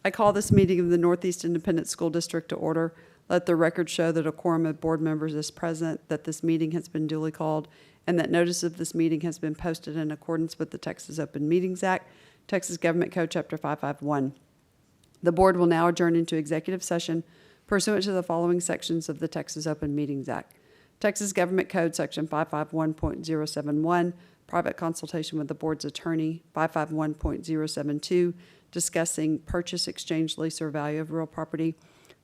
I call this meeting of the Northeast Independent School District to order. Let the record show that a quorum of board members is present, that this meeting has been duly called, and that notice of this meeting has been posted in accordance with the Texas Open Meetings Act, Texas Government Code, Chapter 551. The board will now adjourn into executive session pursuant to the following sections of the Texas Open Meetings Act. Texas Government Code, Section 551.071, private consultation with the board's attorney. 551.072, discussing purchase, exchange, lease, or value of real property.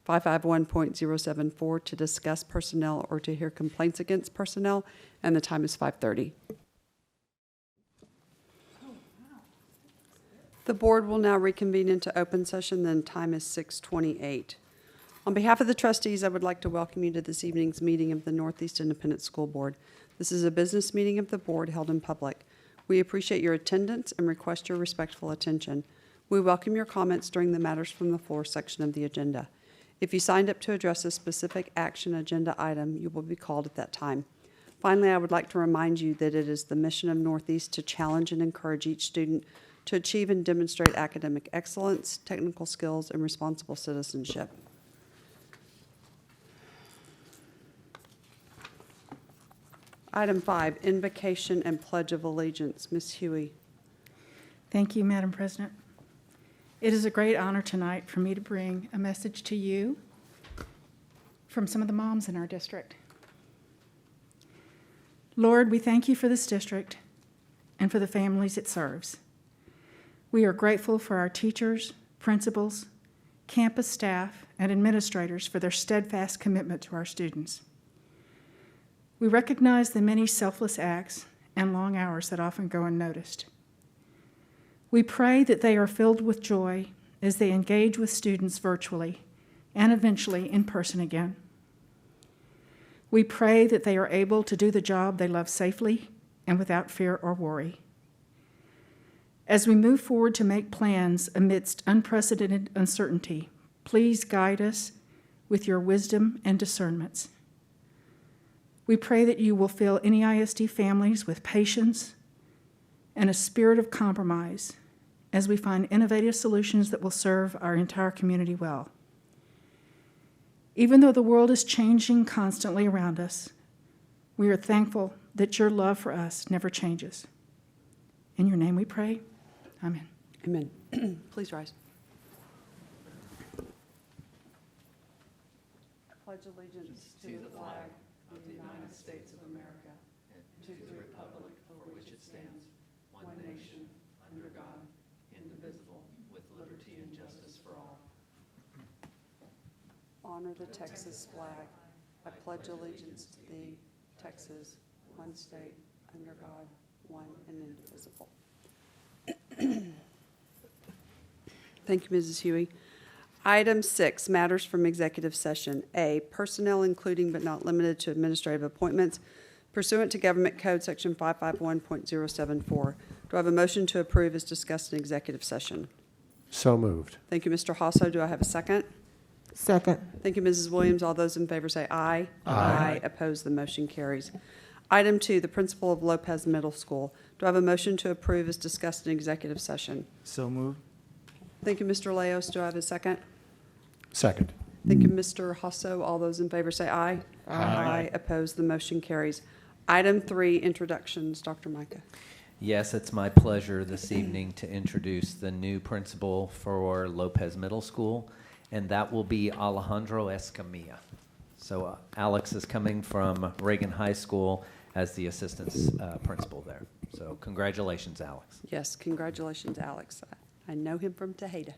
551.074, to discuss personnel or to hear complaints against personnel, and the time is 5:30. The board will now reconvene into open session, then time is 6:28. On behalf of the trustees, I would like to welcome you to this evening's meeting of the Northeast Independent School Board. This is a business meeting of the board held in public. We appreciate your attendance and request your respectful attention. We welcome your comments during the matters from the floor section of the agenda. If you signed up to address a specific action agenda item, you will be called at that time. Finally, I would like to remind you that it is the mission of Northeast to challenge and encourage each student to achieve and demonstrate academic excellence, technical skills, and responsible citizenship. Item 5, invocation and pledge of allegiance. Ms. Huey. Thank you, Madam President. It is a great honor tonight for me to bring a message to you from some of the moms in our district. Lord, we thank you for this district and for the families it serves. We are grateful for our teachers, principals, campus staff, and administrators for their steadfast commitment to our students. We recognize the many selfless acts and long hours that often go unnoticed. We pray that they are filled with joy as they engage with students virtually and eventually in person again. We pray that they are able to do the job they love safely and without fear or worry. As we move forward to make plans amidst unprecedented uncertainty, please guide us with your wisdom and discernments. We pray that you will fill any ISD families with patience and a spirit of compromise as we find innovative solutions that will serve our entire community well. Even though the world is changing constantly around us, we are thankful that your love for us never changes. In your name we pray. Amen. Amen. Please rise. I pledge allegiance to the flag of the United States of America, and to the republic for which it stands, one nation, under God, indivisible, with liberty and justice for all. Honor the Texas flag. I pledge allegiance to thee, Texas, one state, under God, one and indivisible. Thank you, Mrs. Huey. Item 6, matters from executive session. A, personnel including but not limited to administrative appointments pursuant to Government Code Section 551.074. Do I have a motion to approve as discussed in executive session? So moved. Thank you, Mr. Hasso. Do I have a second? Second. Thank you, Mrs. Williams. All those in favor say aye. Aye. Opposed, the motion carries. Item 2, the principal of Lopez Middle School. Do I have a motion to approve as discussed in executive session? So moved. Thank you, Mr. Leos. Do I have a second? Second. Thank you, Mr. Hasso. All those in favor say aye. Aye. Opposed, the motion carries. Item 3, introductions. Dr. Micah. Yes, it's my pleasure this evening to introduce the new principal for Lopez Middle School, and that will be Alejandro Escamilla. So Alex is coming from Reagan High School as the assistant principal there. So congratulations, Alex. Yes, congratulations, Alex. I know him from Tejada.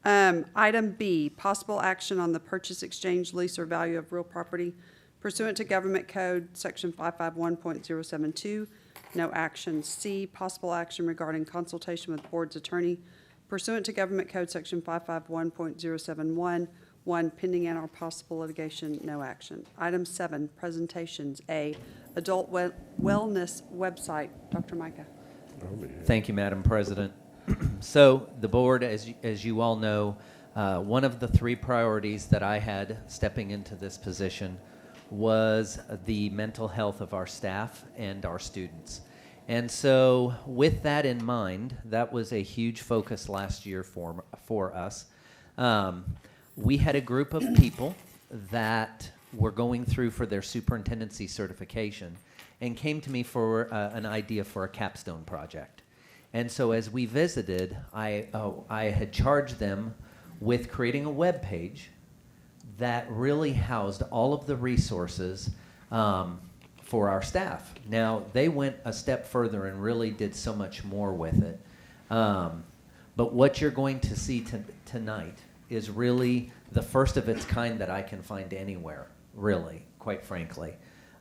Item B, possible action on the purchase, exchange, lease, or value of real property pursuant to Government Code Section 551.072. No action. C, possible action regarding consultation with board's attorney pursuant to Government Code Section 551.071. 1, pending and or possible litigation. No action. Item 7, presentations. A, adult wellness website. Dr. Micah. Thank you, Madam President. So the board, as you all know, one of the 3 priorities that I had stepping into this position was the mental health of our staff and our students. And so with that in mind, that was a huge focus last year for us. We had a group of people that were going through for their superintendency certification and came to me for an idea for a capstone project. And so as we visited, I had charged them with creating a web page that really housed all of the resources for our staff. Now, they went a step further and really did so much more with it. But what you're going to see tonight is really the first of its kind that I can find anywhere, really, quite frankly,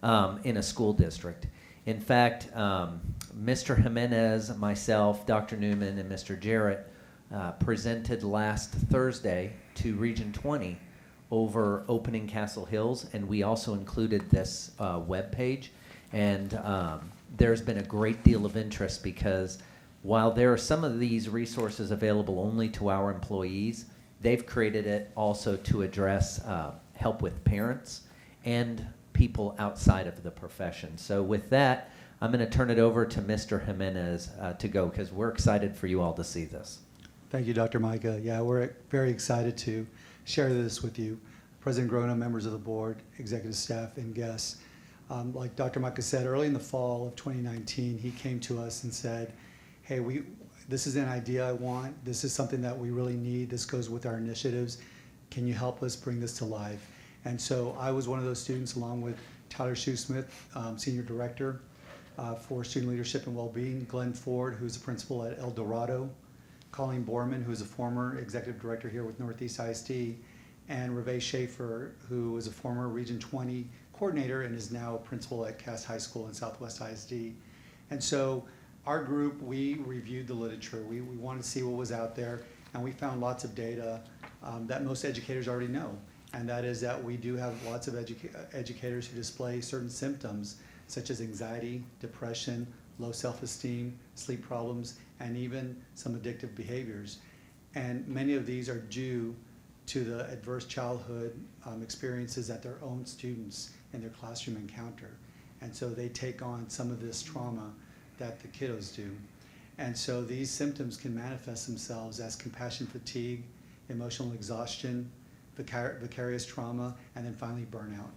in a school district. In fact, Mr. Jimenez, myself, Dr. Newman, and Mr. Jarrett presented last Thursday to Region 20 over opening Castle Hills, and we also included this web page. And there's been a great deal of interest because while there are some of these resources available only to our employees, they've created it also to address help with parents and people outside of the profession. So with that, I'm going to turn it over to Mr. Jimenez to go because we're excited for you all to see this. Thank you, Dr. Micah. Yeah, we're very excited to share this with you. President Grona, members of the board, executive staff, and guests. Like Dr. Micah said, early in the fall of 2019, he came to us and said, hey, this is an idea I want. This is something that we really need. This goes with our initiatives. Can you help us bring this to life? And so I was one of those students, along with Tyler Shoesmith, Senior Director for Student Leadership and Wellbeing, Glenn Ford, who's a principal at El Dorado, Colleen Borman, who's a former Executive Director here with Northeast ISD, and Reve Schaefer, who was a former Region 20 coordinator and is now a principal at Cass High School in Southwest ISD. And so our group, we reviewed the literature. We wanted to see what was out there, and we found lots of data that most educators already know. And that is that we do have lots of educators who display certain symptoms, such as anxiety, depression, low self-esteem, sleep problems, and even some addictive behaviors. And many of these are due to the adverse childhood experiences that their own students in their classroom encounter. And so they take on some of this trauma that the kiddos do. And so these symptoms can manifest themselves as compassion fatigue, emotional exhaustion, vicarious trauma, and then finally burnout.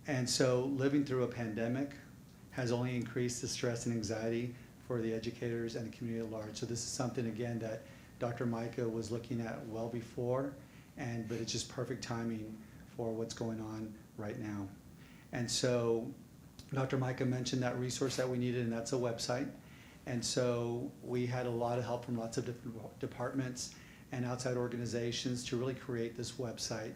And so living through a pandemic has only increased the stress and anxiety for the educators and the community at large. So this is something, again, that Dr. Micah was looking at well before, but it's just perfect timing for what's going on right now. And so Dr. Micah mentioned that resource that we needed, and that's a website. And so we had a lot of help from lots of different departments and outside organizations to really create this website.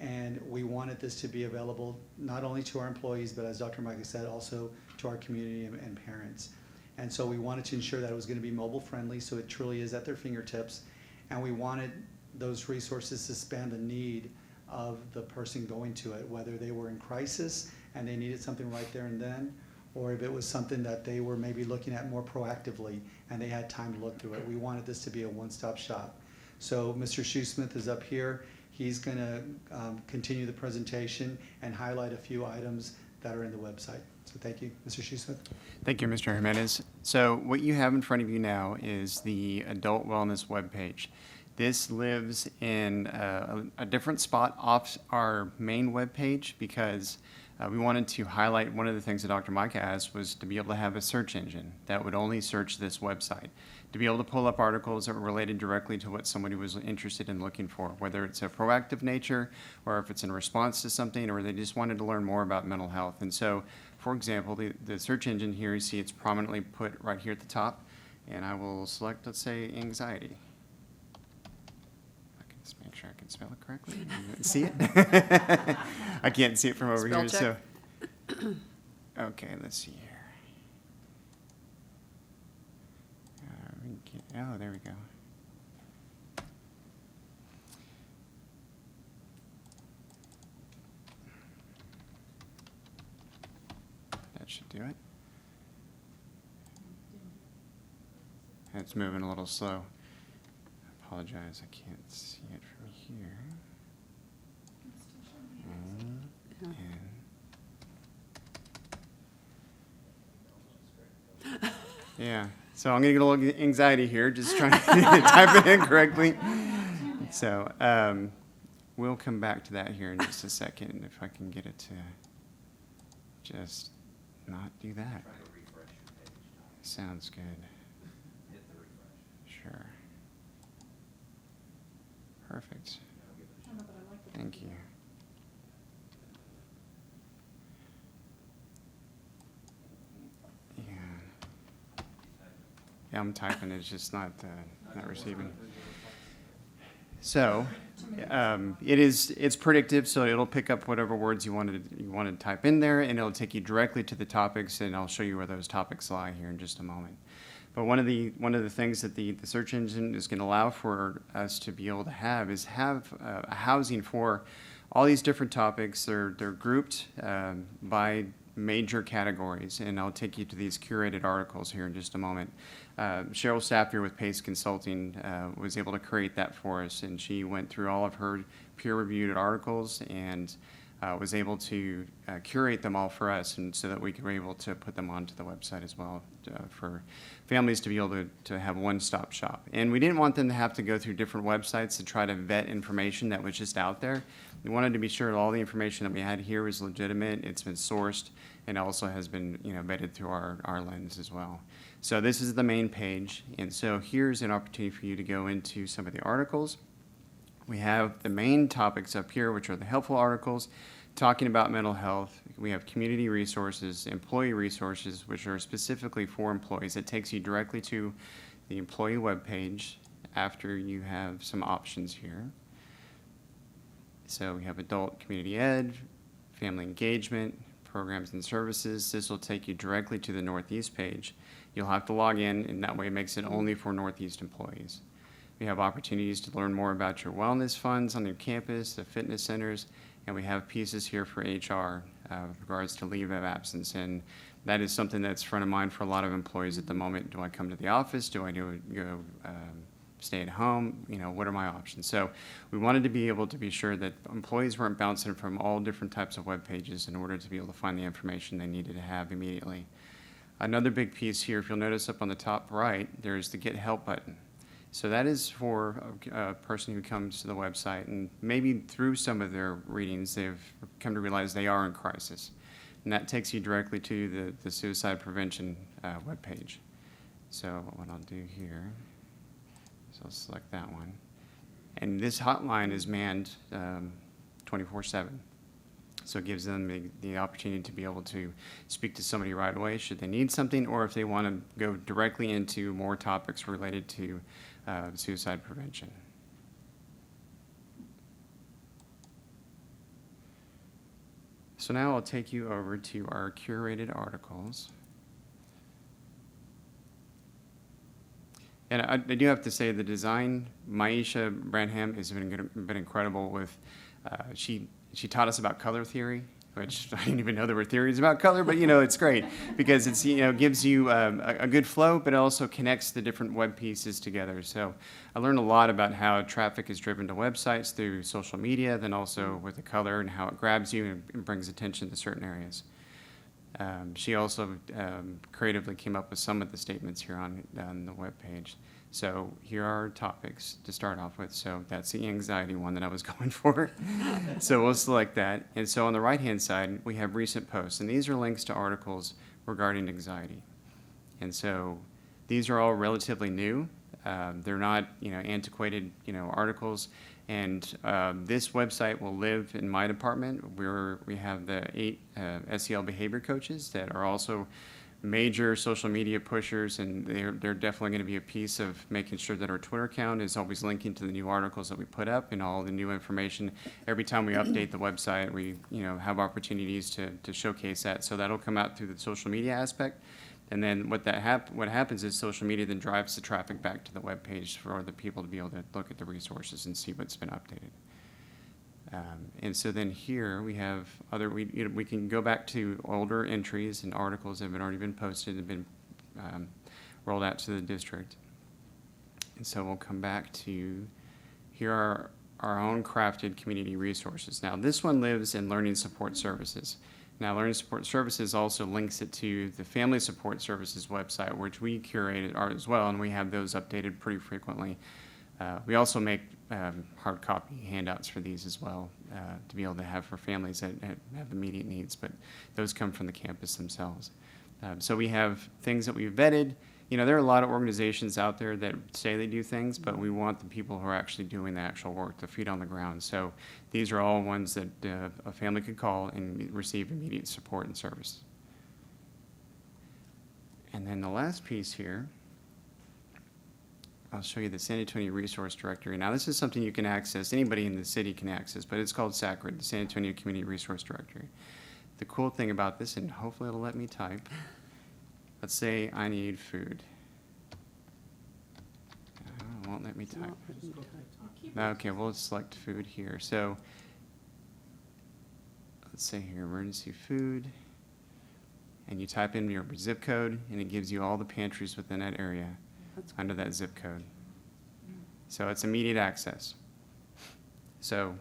And we wanted this to be available not only to our employees, but as Dr. Micah said, also to our community and parents. And so we wanted to ensure that it was going to be mobile friendly, so it truly is at their fingertips. And we wanted those resources to span the need of the person going to it, whether they were in crisis and they needed something right there and then, or if it was something that they were maybe looking at more proactively and they had time to look through it. We wanted this to be a one-stop shop. So Mr. Shoesmith is up here. He's going to continue the presentation and highlight a few items that are in the website. So thank you, Mr. Shoesmith. Thank you, Mr. Jimenez. So what you have in front of you now is the adult wellness webpage. This lives in a different spot off our main webpage because we wanted to highlight one of the things that Dr. Micah asked was to be able to have a search engine that would only search this website, to be able to pull up articles that were related directly to what somebody was interested in looking for, whether it's a proactive nature or if it's in response to something or they just wanted to learn more about mental health. And so, for example, the search engine here, you see it's prominently put right here at the top, and I will select, let's say, anxiety. I can just make sure I can spell it correctly. See it? I can't see it from over Spell here. check. So, okay, let's see here. Oh, there we go. That should do it. It's moving a little slow. I apologize, I can't see it from here. Yeah. And Yeah, so I'm gonna get a little anxiety here, just trying to type it in correctly. So, we'll come back to that here in just a second, if I can get it to just not do that. Sounds good. Sure. Perfect. Thank you. Yeah, I'm typing, it's just not receiving. So, it's predictive, so it'll pick up whatever words you wanted to type in there, and it'll take you directly to the topics, and I'll show you where those topics lie here in just a moment. But one of the things that the search engine is going to allow for us to be able to have is a housing for all these different topics. They're grouped by major categories, and I'll take you to these curated articles here in just a moment. Cheryl Sapir with Pace Consulting was able to create that for us, and she went through all of her peer-reviewed articles and was able to curate them all for us, and so that we were able to put them onto the website as well for families to be able to have one-stop shop. And we didn't want them to have to go through different websites to try to vet information that was just out there. We wanted to be sure that all the information that we had here was legitimate, it's been sourced, and also has been vetted through our lens as well. So this is the main page, and so here's an opportunity for you to go into some of the articles. We have the main topics up here, which are the helpful articles, talking about mental health. We have community resources, employee resources, which are specifically for employees. It takes you directly to the employee webpage after you have some options here. So we have adult community ed, family engagement, programs and services. This will take you directly to the Northeast page. You'll have to log in, and that way it makes it only for Northeast employees. We have opportunities to learn more about your wellness funds on your campus, the fitness centers, and we have pieces here for HR with regards to leave of absence. And that is something that's front of mind for a lot of employees at the moment. Do I come to the office? Do I go stay at home? What are my options? So we wanted to be able to be sure that employees weren't bouncing from all different types of web pages in order to be able to find the information they needed to have immediately. Another big piece here, if you'll notice up on the top right, there's the Get Help button. So that is for a person who comes to the website, and maybe through some of their readings, they've come to realize they are in crisis. And that takes you directly to the suicide prevention webpage. So what I'll do here is I'll select that one. And this hotline is manned 24/7. So it gives them the opportunity to be able to speak to somebody right away should they need something, or if they want to go directly into more topics related to suicide prevention. So now I'll take you over to our curated articles. And I do have to say the design, Maisha Branham has been incredible with, she taught us about color theory, which I didn't even know there were theories about color, but it's great because it's gives you a good flow, but it also connects the different web pieces together. So I learned a lot about how traffic is driven to websites through social media, then also with the color and how it grabs you and brings attention to certain areas. She also creatively came up with some of the statements here on the web page. So here are our topics to start off with. So that's the anxiety one that I was going for. So we'll select that. And so on the right-hand side, we have recent posts. And these are links to articles regarding anxiety. And so these are all relatively new. They're not, antiquated, articles. And this website will live in my department where we have the 8 SEL behavior coaches that are also major social media pushers, and they're definitely going to be a piece of making sure that our Twitter account is always linking to the new articles that we put up and all the new information. Every time we update the website, we have opportunities to showcase that. So that'll come out through the social media aspect. And then what happens is social media then drives the traffic back to the web page for the people to be able to look at the resources and see what's been updated. And so then here we have we can go back to older entries and articles that have already been posted and been rolled out to the district. And so we'll come back to, here are our own crafted community resources. Now this one lives in learning support services. Now, Learning Support Services also links it to the Family Support Services website, which we curated as well, and we have those updated pretty frequently. We also make hard copy handouts for these as well to be able to have for families that have immediate needs, but those come from the campus themselves. So we have things that we've vetted. You know, there are a lot of organizations out there that say they do things, but we want the people who are actually doing the actual work, the feet on the ground. So these are all ones that a family could call and receive immediate support and service. And then the last piece here, I'll show you the San Antonio Resource Directory. Now, this is something you can access, anybody in the city can access, but it's called SACRID, the San Antonio Community Resource Directory. The cool thing about this, and hopefully it'll let me type, let's say I need food. It won't let me type. Okay, we'll select food here. So let's say here, emergency food. And you type in your zip code, and it gives you all the pantries within that area under that zip code. So it's immediate access. So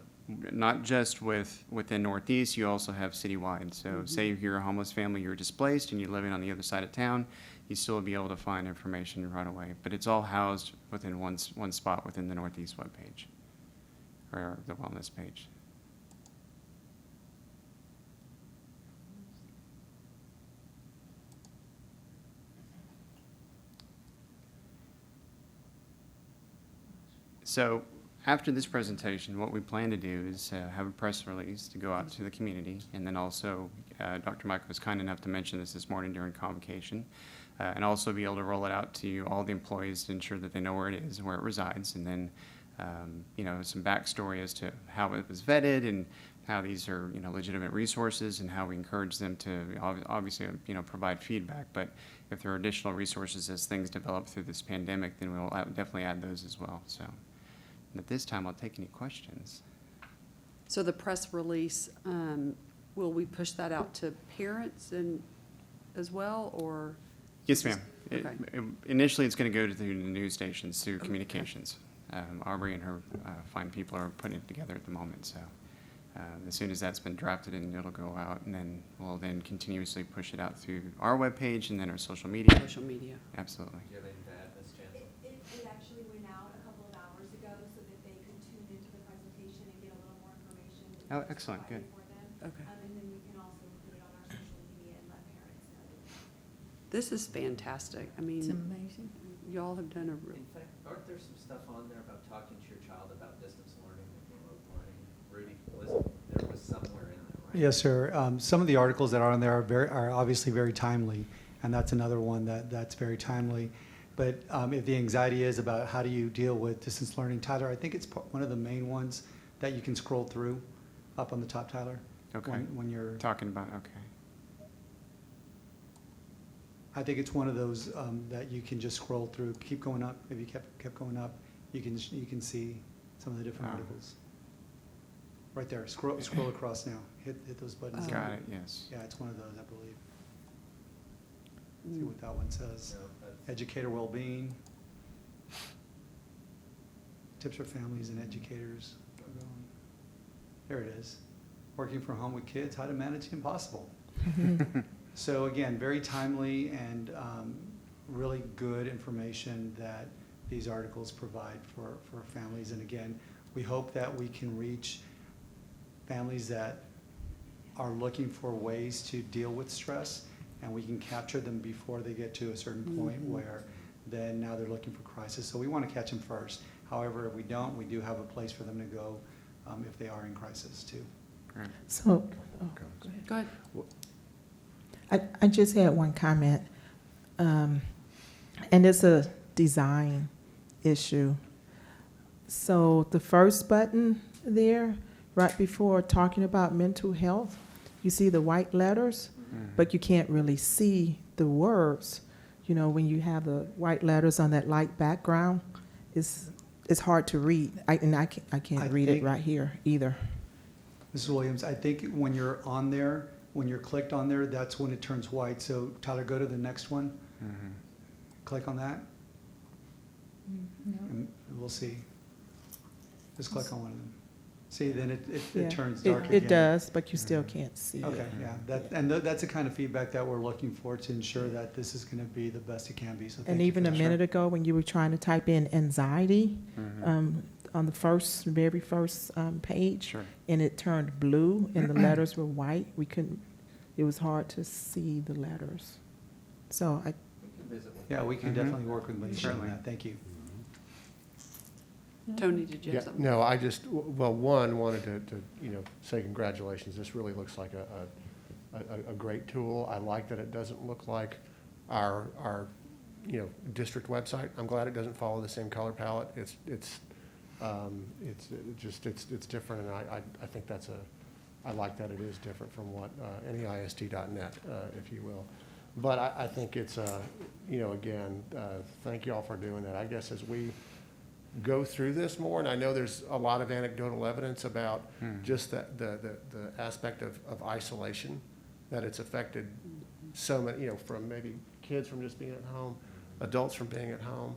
not just within Northeast, you also have citywide. So say you're a homeless family, you're displaced, and you're living on the other side of town, you still will be able to find information right away. But it's all housed within one spot within the Northeast webpage, or the wellness page. So after this presentation, what we plan to do is have a press release to go out to the community, and then also Dr. Mike was kind enough to mention this morning during convocation, and also be able to roll it out to all the employees to ensure that they know where it is and where it resides, and then you know, some backstory as to how it was vetted and how these are, you know, legitimate resources, and how we encourage them to obviously, you know, provide feedback. But if there are additional resources as things develop through this pandemic, then we'll definitely add those as well. So. And at this time, I'll take any questions. So the press release, will we push that out to parents and as well, or? Yes, ma'am. Okay. Initially, it's going to go to the news stations through communications. Aubrey and her fine people are putting it together at the moment. So as soon as that's been drafted, and it'll go out, and then we'll then continuously push it out through our webpage and then our social media. Social media. Absolutely. Do you have anything to add, Ms. Chancellor? It actually went out a couple of hours ago so that they could tune into the presentation and get a little more information. Oh, excellent. Good. For them. Okay. And then we can also put it on our social media and let parents know. This is fantastic. I It's mean, amazing. y'all have done a In fact, aren't there some stuff on there about talking to your child about distance learning and remote learning? Rudy, there was somewhere in there, right? Yes, sir. Some of the articles that are on there are obviously very timely, and that's another one that's very timely. But if the anxiety is about how do you deal with distance learning, Tyler, I think it's one of the main ones that you can scroll through up on the top, Tyler. Okay. When you're Talking about, okay. I think it's one of those that you can just scroll through. Keep going up. If you kept going up, you can see some of the different articles. Right there. Scroll across now. Hit those buttons. Got it, yes. Yeah, it's one of those, I believe. See what that one says. No, that's- Educator well-being. Tips for families and educators. There it is. Working from home with kids, how to manage the impossible. So again, very timely and really good information that these articles provide for families. And again, we hope that we can reach families that are looking for ways to deal with stress, and we can capture them before they get to a certain point where then now they're looking for crisis. So we want to catch them first. However, if we don't, we do have a place for them to go if they are in crisis too. Great. So, Go ahead. I just had one comment, and it's a design issue. So the first button there, right before talking about mental health, you see the white letters, but you can't really see the words. You know, when you have the white letters on that light background, it's hard to read. I can't read it right here either. Mrs. Williams, I think when you're on there, when you're clicked on there, that's when it turns white. So Tyler, go to the next one. Mhm. Click on that, and we'll see. Just click on one of them. See, then Yeah, it turns dark again. It does, but you still can't see it. Okay, yeah, that's the kind of feedback that we're looking for to ensure that this is gonna be the best it can be, so thank And you even for a that. minute ago, when you were trying to type in anxiety, Mhm. on the very first page, Sure. and it turned blue and the letters were white, it was hard to see the letters. So Yeah, we can Mhm. definitely work with Manisha on Certainly. that, thank you. Tony, did you Yeah, have something? no, I just, well, one, wanted to, say congratulations. This really looks like a great tool. I like that it doesn't look like our, district website. I'm glad it doesn't follow the same color palette. It's different, and I think I like that it is different from what, NEISD.net, if you will. But I think it's, again, thank you all for doing that. I guess as we go through this more, and I know there's a lot of anecdotal evidence about just the aspect of isolation, that it's affected so many, from maybe kids from just being at home, adults from being at home,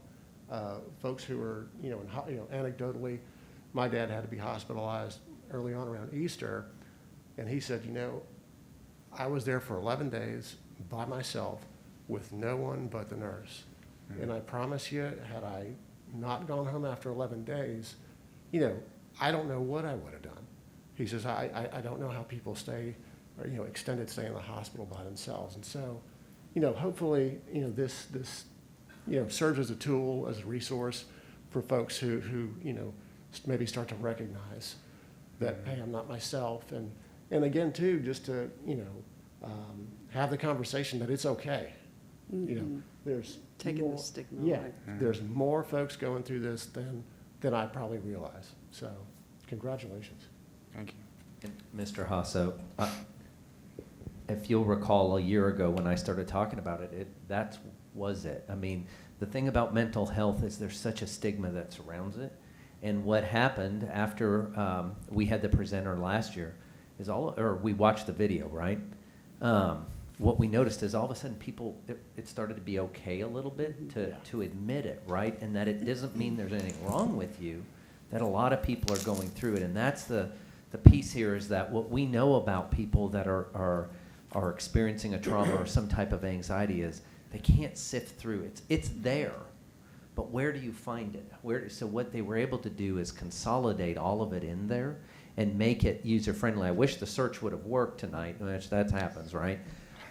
folks who are, anecdotally, my dad had to be hospitalized early on around Easter, and he said, I was there for 11 days by myself with no one but the nurse. And I promise you, had I not gone home after 11 days, I don't know what I would have done. He says, I don't know how people stay, or, extended stay in the hospital by themselves. And so, hopefully, this serves as a tool, as a resource for folks who maybe start to recognize that, hey, I'm not myself. And again, too, just to, have the conversation that it's okay. There's Taking more- the stigma Yeah, away. there's more folks going through this than I probably realize. So, congratulations. Thank you. And Mr. Hasso, if you'll recall, a year ago when I started talking about it, that was it. I mean, the thing about mental health is there's such a stigma that surrounds it. And what happened after we had the presenter last year is we watched the video, right? What we noticed is all of a sudden it started to be okay a little bit to admit it, right? And that it doesn't mean there's anything wrong with you, that a lot of people are going through it. And that's the piece here, is that what we know about people that are experiencing a trauma or some type of anxiety is they can't sift through it. It's there, but where do you find it? So what they were able to do is consolidate all of it in there and make it user-friendly. I wish the search would have worked tonight, which that happens, right?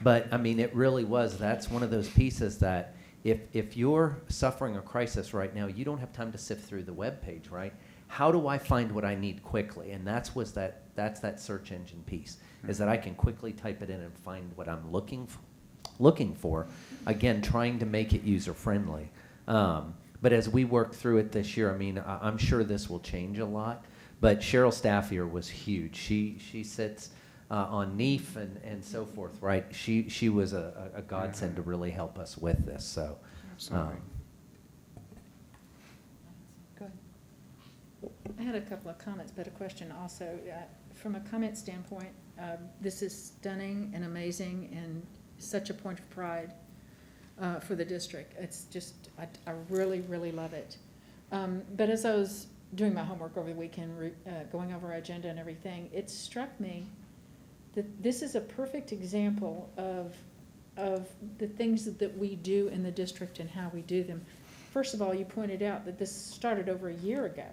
But, I mean, it really was. That's one of those pieces that if you're suffering a crisis right now, you don't have time to sift through the web page, right? How do I find what I need quickly? And that's that search engine piece, is that I can quickly type it in and find what I'm looking for. Again, trying to make it user-friendly. But as we work through it this year, I mean, I'm sure this will change a lot. But Cheryl Staffier was huge. She sits on NEAF and so forth, right? She was a godsend to really help us with this. So, Absolutely. Go ahead. I had a couple of comments, but a question also. From a comment standpoint, this is stunning and amazing and such a point of pride for the district. It's just, I really, really love it. But as I was doing my homework over the weekend, going over our agenda and everything, it struck me that this is a perfect example of the things that we do in the district and how we do them. First of all, you pointed out that this started over a year ago.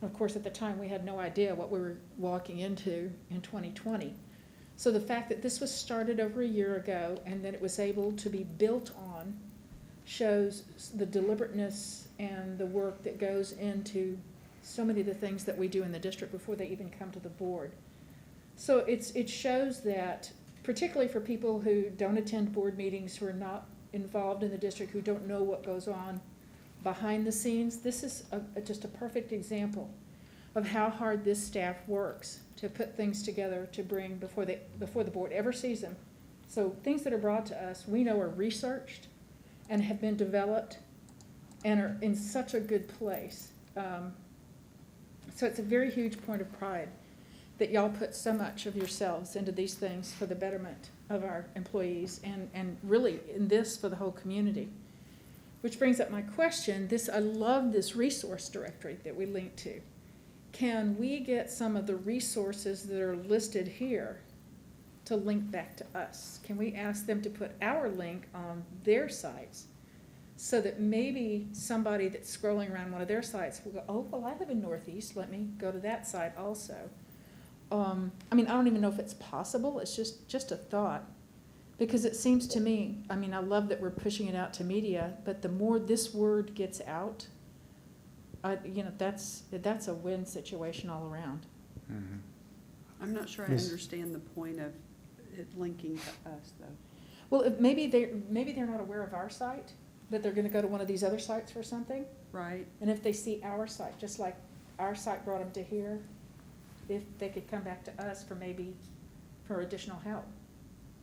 And of course, at the time, we had no idea what we were walking into in 2020. So the fact that this was started over a year ago and that it was able to be built on shows the deliberateness and the work that goes into so many of the things that we do in the district before they even come to the board. So it shows that, particularly for people who don't attend board meetings, who are not involved in the district, who don't know what goes on behind the scenes, this is just a perfect example of how hard this staff works to put things together to bring before the board ever sees them. So things that are brought to us, we know are researched and have been developed and are in such a good place. So it's a very huge point of pride that y'all put so much of yourselves into these things for the betterment of our employees and really in this for the whole community. Which brings up my question, I love this resource directory that we link to. can we get some of the resources that are listed here to link back to us? Can we ask them to put our link on their sites so that maybe somebody that's scrolling around one of their sites will go, oh, well, I live in Northeast, let me go to that site also. I mean, I don't even know if it's possible, it's just a thought. Because it seems to me, I mean, I love that we're pushing it out to media, but the more this word gets out, that's a win situation all around. Mhm. I'm not sure I Miss- understand the point of it linking to us, though. Well, maybe they're not aware of our site, but they're gonna go to one of these other sites for something. Right? And if they see our site, just like our site brought them to here, if they could come back to us for additional help.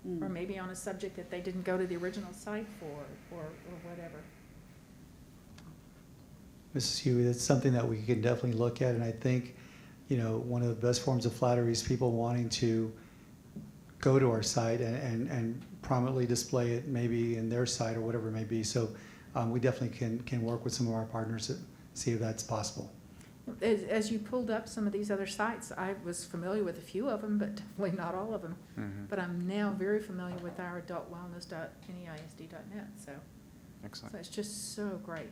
Or Mm. maybe on a subject that they didn't go to the original site for, or whatever. Mrs. Huey, that's something that we can definitely look at, and I think, one of the best forms of flattery is people wanting to go to our site and prominently display it maybe in their site or whatever it may be. So we definitely can work with some of our partners to see if that's possible. As you pulled up some of these other sites, I was familiar with a few of them, but definitely not all of them. Mhm. But I'm now very familiar with our adultwellness.neisd.net, so Excellent. it's just so great.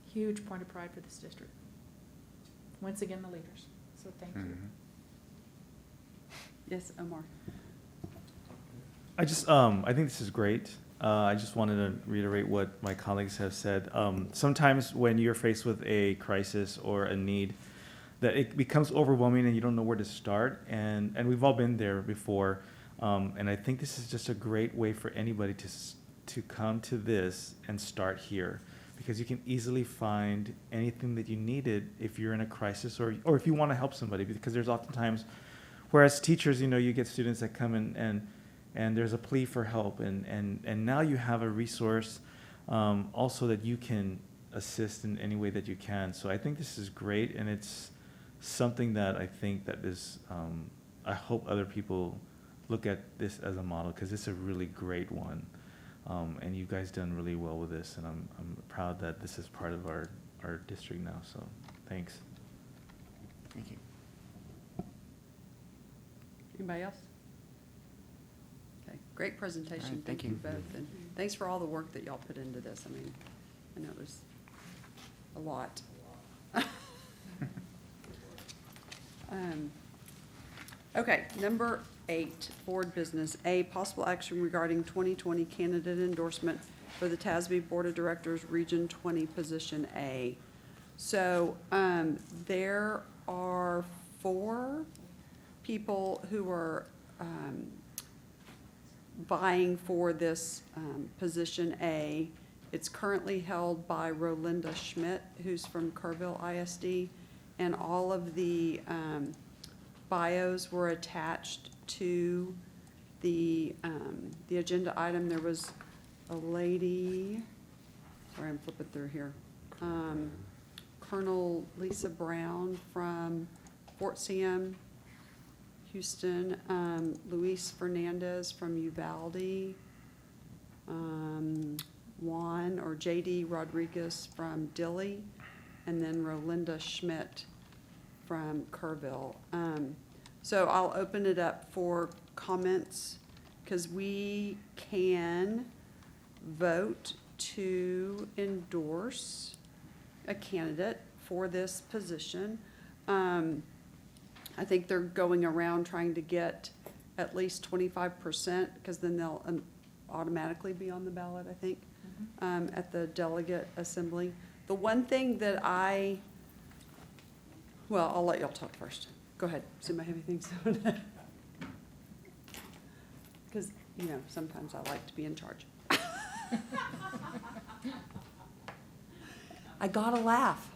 Huge point of pride for this district. Once again, the leaders, so thank you. Mhm. Yes, Omar? I think this is great. I just wanted to reiterate what my colleagues have said. Sometimes when you're faced with a crisis or a need, that it becomes overwhelming and you don't know where to start. And we've all been there before. And I think this is just a great way for anybody to come to this and start here, because you can easily find anything that you needed if you're in a crisis or if you want to help somebody. Because there's oftentimes, whereas teachers, you get students that come in and there's a plea for help, and now you have a resource also that you can assist in any way that you can. So I think this is great, and it's something that I think that is, I hope other people look at this as a model, because it's a really great one. And you guys done really well with this, and I'm proud that this is part of our district now, so thanks. Thank you. Anybody else? Okay, great presentation. All right, Thank thank you you. both. And thanks for all the work that y'all put into this. I mean, I know it was a lot. Okay, number 8, board business. A, possible action regarding 2020 candidate endorsement for the TASB Board of Directors, Region 20, Position A. So, there are 4 people who are vying for this position A. It's currently held by Rolinda Schmidt, who's from Kerrville ISD, and all of the bios were attached to the agenda item. There was a lady, sorry, I'm flipping through here, Colonel Lisa Brown from Fort Sam, Houston, Luis Fernandez from Uvalde, Juan or JD Rodriguez from Dilley, and then Rolinda Schmidt from Kerrville. So I'll open it up for comments, because we can vote to endorse a candidate for this position. I think they're going around trying to get at least 25%, because then they'll automatically be on the ballot, I think, at the delegate assembly. The one thing that well, I'll let y'all talk first. Go ahead. Does anybody have anything to say? Because, sometimes I like to be in charge. I gotta laugh.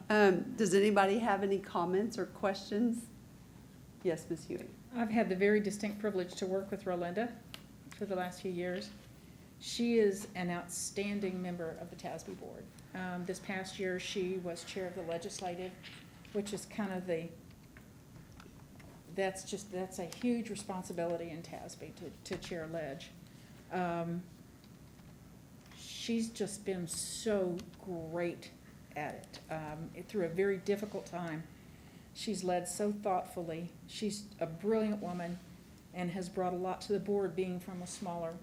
Does anybody have any comments or questions? Yes, Ms. Huey. I've had the very distinct privilege to work with Rolinda for the last few years. She is an outstanding member of the TASB board. This past year, she was chair of the legislative, which is kind of that's a huge responsibility in TASB to chair ledge. She's just been so great at it through a very difficult time. She's led so thoughtfully. She's a brilliant woman and has brought a lot to the board, being from a smaller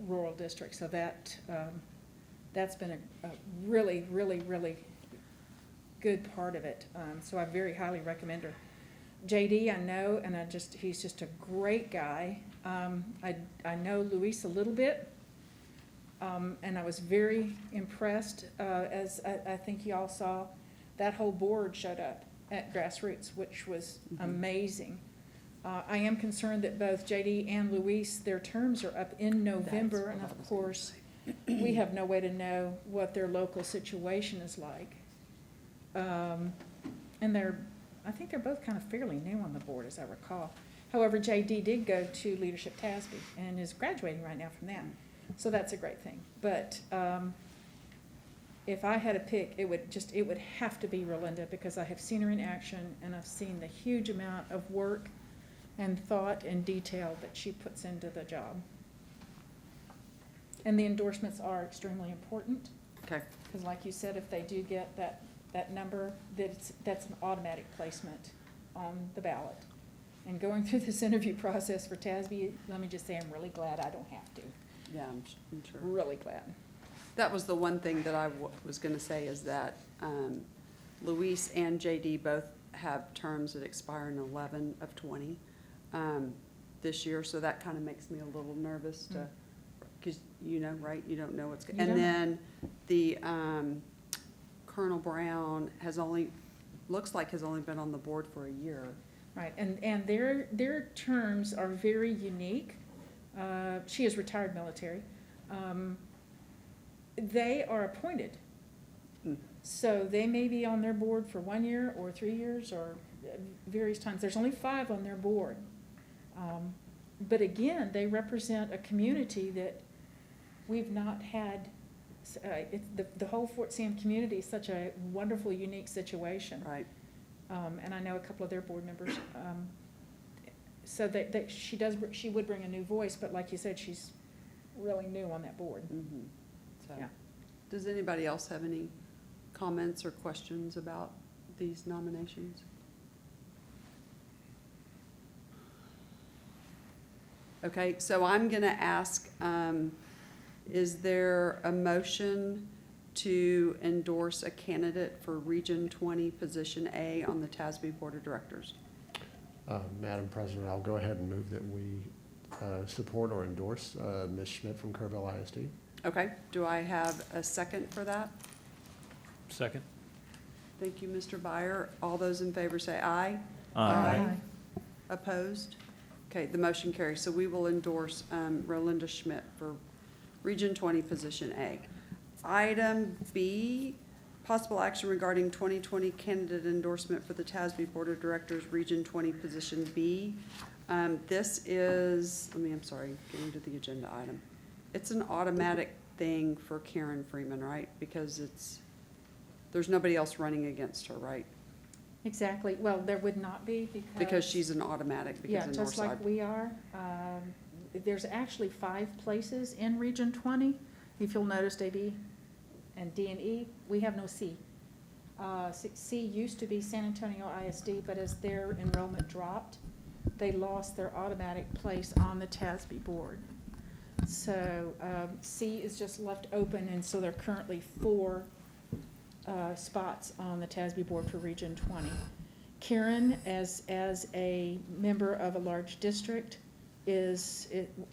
rural district. So that's been a really, really, really good part of it. So I very highly recommend her. JD, I know, and he's just a great guy. I know Luis a little bit, and I was very impressed, as I think y'all saw, that whole board showed up at Grassroots, which was amazing. I am concerned that both JD and Luis, their terms are up in November, and of course, we have no way to know what their local situation is like. And I think they're both kind of fairly new on the board, as I recall. However, JD did go to Leadership TASB and is graduating right now from that. So that's a great thing. But if I had to pick, it would have to be Rolinda, because I have seen her in action and I've seen the huge amount of work and thought and detail that she puts into the job. And the endorsements are extremely important, Okay, because like you said, if they do get that number, that's an automatic placement on the ballot. And going through this interview process for TASB, let me just say, I'm really glad I don't have to. yeah, I'm sure. Really glad. That was the one thing that I was going to say, is that Luis and JD both have terms that expire in 11 of 20 this year, so that kind of makes me a little nervous to, because right, you don't know what's going. You And don't. then the Colonel Brown looks like has only been on the board for a year. Right, and their terms are very unique. She is retired military. They are appointed. Hmm. So they may be on their board for 1 year or 3 years or various times. There's only 5 on their board. But again, they represent a community that we've not had. The whole Fort Sam community is such a wonderful, unique situation. Right. And I know a couple of their board members. So that she would bring a new voice, but like you said, she's really new on that board. Mm-hmm. So, Yeah. does anybody else have any comments or questions about these nominations? Okay, so I'm going to ask, is there a motion to endorse a candidate for Region 20, Position A on the TASB Board of Directors? Madam President, I'll go ahead and move that we support or endorse Ms. Schmidt from Kerrville ISD. Okay, do I have a second for that? Second. Thank you, Mr. Byer. All those in favor say aye. Aye. Opposed? Okay, the motion carries. So we will endorse Rolinda Schmidt for Region 20, Position A. Item B, possible action regarding 2020 candidate endorsement for the TASB Board of Directors, Region 20, Position B. This is, getting to the agenda item. It's an automatic thing for Karen Freeman, right? Because there's nobody else running against her, right? Exactly. Well, there would not be Because she's an automatic, yeah, because of just like Northside. we are. There's actually 5 places in Region 20. If you'll notice, AB and D and E, we have no C. C used to be San Antonio ISD, but as their enrollment dropped, they lost their automatic place on the TASB board. So C is just left open, and so there are currently 4 spots on the TASB board for Region 20. Karen, as a member of a large district,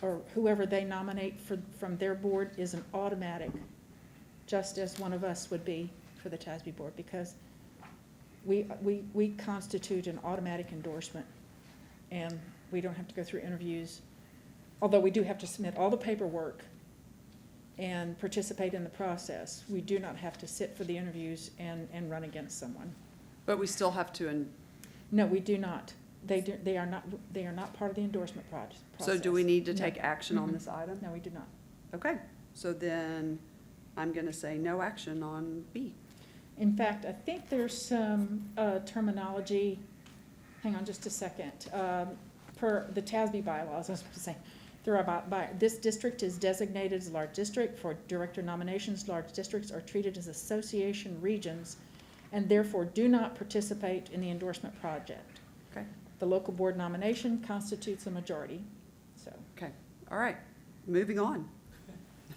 or whoever they nominate from their board is an automatic, just as one of us would be for the TASB board, because we constitute an automatic endorsement, and we don't have to go through interviews, although we do have to submit all the paperwork and participate in the process. We do not have to sit for the interviews and run against someone. But we still have to, No, we do not. They are not part of the endorsement process. so do we need to No. take action on Mhm. this item? No, we do not. Okay, so then I'm gonna say no action on B. In fact, I think there's some hang on just a second, per the TASB bylaws, I was going to say, This district is designated as a large district. For director nominations, large districts are treated as association regions and therefore do not participate in the endorsement project. Okay, The local board nomination constitutes a majority. So okay, all right, moving on.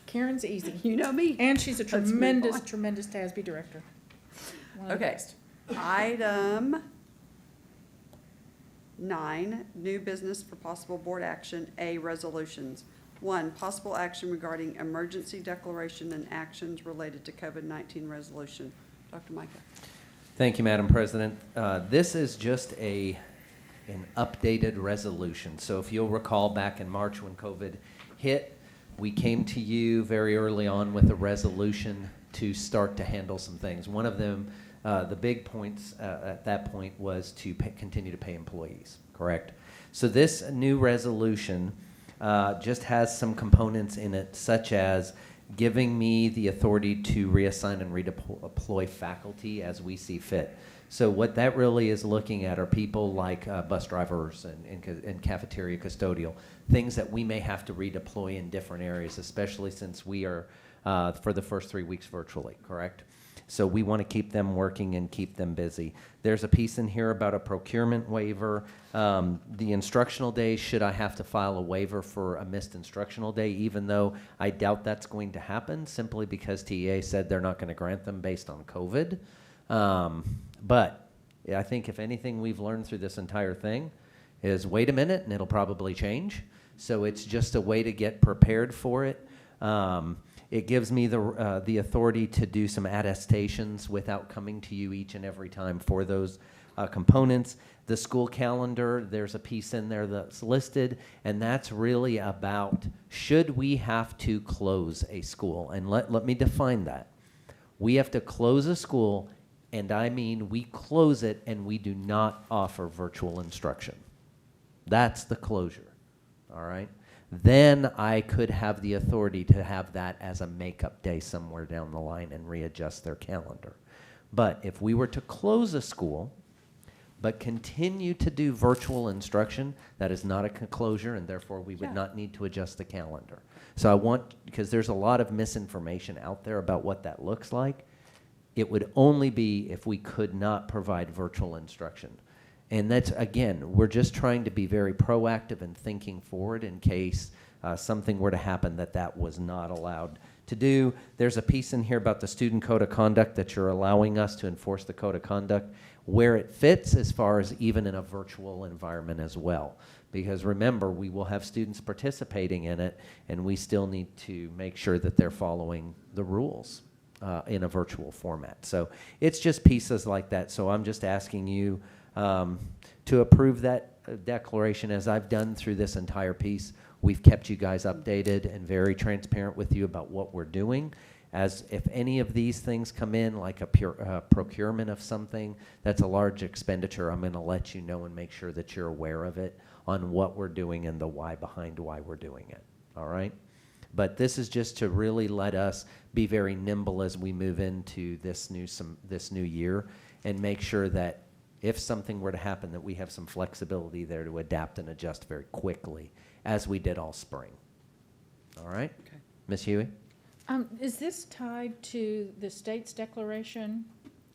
Karen's easy. You know me. And she's a Let's move tremendous, on. tremendous TASB director. One of the Okay. best. Item 9, new business for possible board action, A, resolutions. 1, possible action regarding emergency declaration and actions related to COVID-19 resolution. Dr. Micah. Thank you, Madam President. This is just an updated resolution. So if you'll recall, back in March when COVID hit, we came to you very early on with a resolution to start to handle some things. One of them, the big points at that point was to continue to pay employees, correct? So this new resolution just has some components in it, such as giving me the authority to reassign and redeploy faculty as we see fit. So what that really is looking at are people like bus drivers and cafeteria custodial, things that we may have to redeploy in different areas, especially since we are, for the first 3 weeks, virtually, correct? So we want to keep them working and keep them busy. There's a piece in here about a procurement waiver. The instructional days, should I have to file a waiver for a missed instructional day, even though I doubt that's going to happen, simply because TEA said they're not going to grant them based on COVID. But I think if anything we've learned through this entire thing is wait a minute and it'll probably change. So it's just a way to get prepared for it. It gives me the authority to do some attestations without coming to you each and every time for those components. The school calendar, there's a piece in there that's listed, and that's really about should we have to close a school. And let me define that. We have to close a school, and I mean we close it and we do not offer virtual instruction. That's the closure, all right? Then I could have the authority to have that as a makeup day somewhere down the line and readjust their calendar. But if we were to close a school, but continue to do virtual instruction, that is not a closure, and therefore we would not need to adjust the calendar. So I want, because there's a lot of misinformation out there about what that looks like, it would only be if we could not provide virtual instruction. And that's, again, we're just trying to be very proactive and thinking forward in case something were to happen that was not allowed to do. There's a piece in here about the student code of conduct that you're allowing us to enforce the code of conduct where it fits as far as even in a virtual environment as well. Because remember, we will have students participating in it, and we still need to make sure that they're following the rules in a virtual format. So it's just pieces like that. So I'm just asking you to approve that declaration as I've done through this entire piece. We've kept you guys updated and very transparent with you about what we're doing. As if any of these things come in, like a procurement of something, that's a large expenditure, I'm going to let you know and make sure that you're aware of it on what we're doing and the why behind why we're doing it, all right? But this is just to really let us be very nimble as we move into this new year and make sure that if something were to happen, that we have some flexibility there to adapt and adjust very quickly, as we did all spring. All right? Okay. Ms. Huey? Is this tied to the state's declaration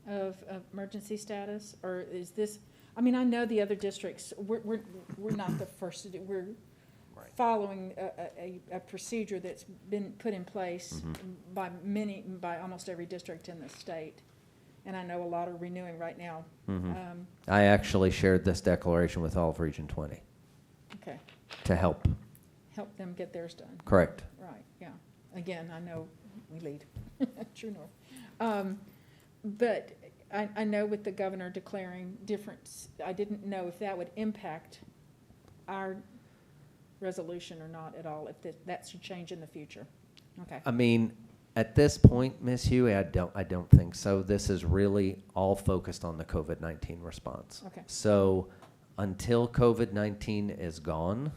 of emergency status, or is this? I mean, I know the other districts. We're not the first to do. We're following a procedure that's been put in place by almost every district in the state. And I know a lot are renewing right now. I actually shared this declaration with all of Region 20 Okay. to help. Help them get theirs done. Correct. Right, yeah. Again, I know we lead, true north. But I know with the governor declaring different, I didn't know if that would impact our resolution or not at all, if that should change in the future. Okay. I mean, at this point, Ms. Huey, I don't think so. This is really all focused on the COVID-19 response. Okay. So until COVID-19 is gone,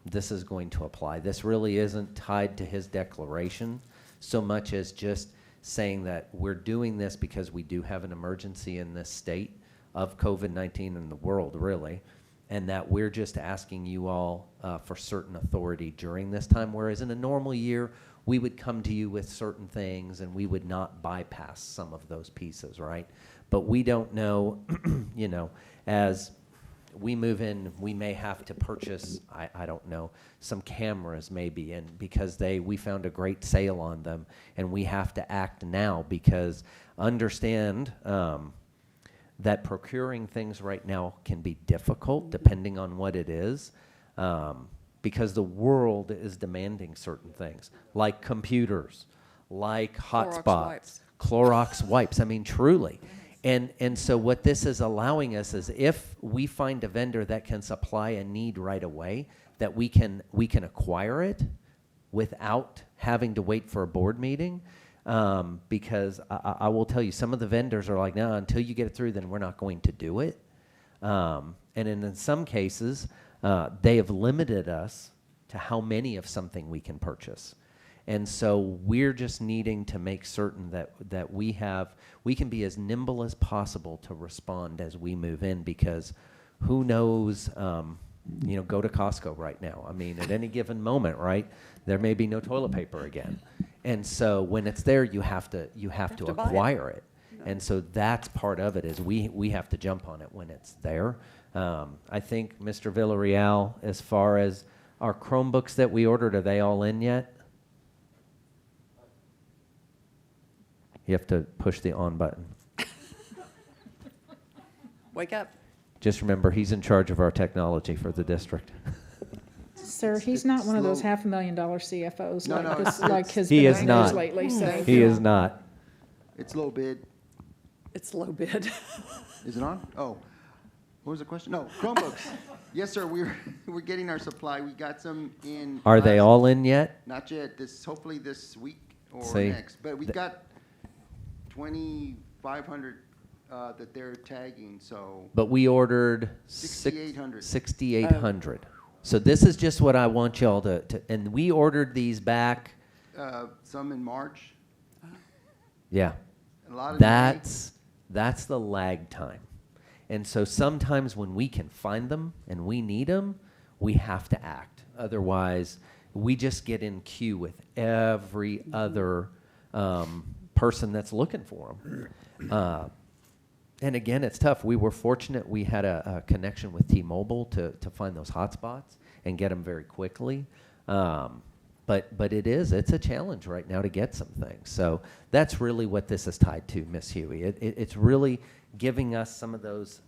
this is going to apply. This really isn't tied to his declaration so much as just saying that we're doing this because we do have an emergency in this state of COVID-19 in the world, really. and that we're just asking you all for certain authority during this time, whereas in a normal year, we would come to you with certain things and we would not bypass some of those pieces, right? But we don't know, you know, as we move in, we may have to purchase, I don't know, some cameras maybe, and because we found a great sale on them, and we have to act now because understand that procuring things right now can be difficult depending on what it is, because the world is demanding certain things, like computers, like Clorox hotspots, wipes. Clorox wipes. I mean, truly. And so what this is allowing us is if we find a vendor that can supply a need right away, that we can acquire it without having to wait for a board meeting. Because I will tell you, some of the vendors are like, no, until you get it through, then we're not going to do it. And in some cases, they have limited us to how many of something we can purchase. And so we're just needing to make certain that we can be as nimble as possible to respond as we move in, because who knows, go to Costco right now. I mean, at any given moment, right, there may be no toilet paper again. And so when it's there, you have to buy it. acquire it. And so that's part of it, is we have to jump on it when it's there. I think, Mr. Villarreal, as far as our Chromebooks that we ordered, are they all in yet? You have to push the on button. Wake up. Just remember, he's in charge of our technology for the district. Sir, he's not one of those $500,000 CFOs No, no, like has He been is in the not. news lately. So He is not. It's low bid. It's low bid. Is it on? Oh, what was the question? No, Chromebooks. Yes, sir, we're getting our supply. We got some in. Are they all in yet? Not yet. Hopefully this week or See, next. But we got 2,500 that they're tagging, so. But we ordered 6,800. 6,800. So this is just what I want y'all to, and we ordered these back. Some in March, Yeah. a lot in May. That's the lag time. And so sometimes when we can find them and we need them, we have to act. Otherwise, we just get in queue with every other person that's looking for them. And again, it's tough. We were fortunate we had a connection with T-Mobile to find those hotspots and get them very quickly. But it's a challenge right now to get some things. So that's really what this is tied to, Miss Huey. It's really giving us some of those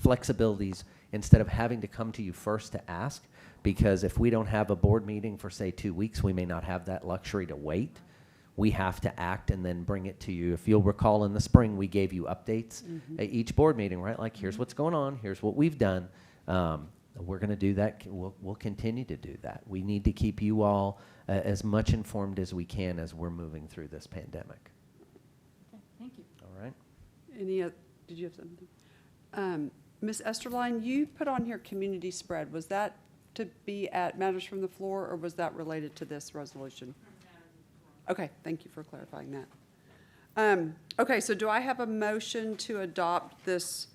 flexibilities instead of having to come to you first to ask, because if we don't have a board meeting for, say, 2 weeks, we may not have that luxury to wait. We have to act and then bring it to you. If you'll recall, in the spring, we gave you updates at each board meeting, right? Like, here's what's going on, here's what we've done. We're going to do that. We'll continue to do that. We need to keep you all as much informed as we can as we're moving through this pandemic. okay, thank you. All right? Did you have something? Ms. Esterline, you put on here community spread. Was that to be at Matters from the Floor, or was that related to this resolution? Okay, thank you for clarifying that. Okay, so do I have a motion to adopt this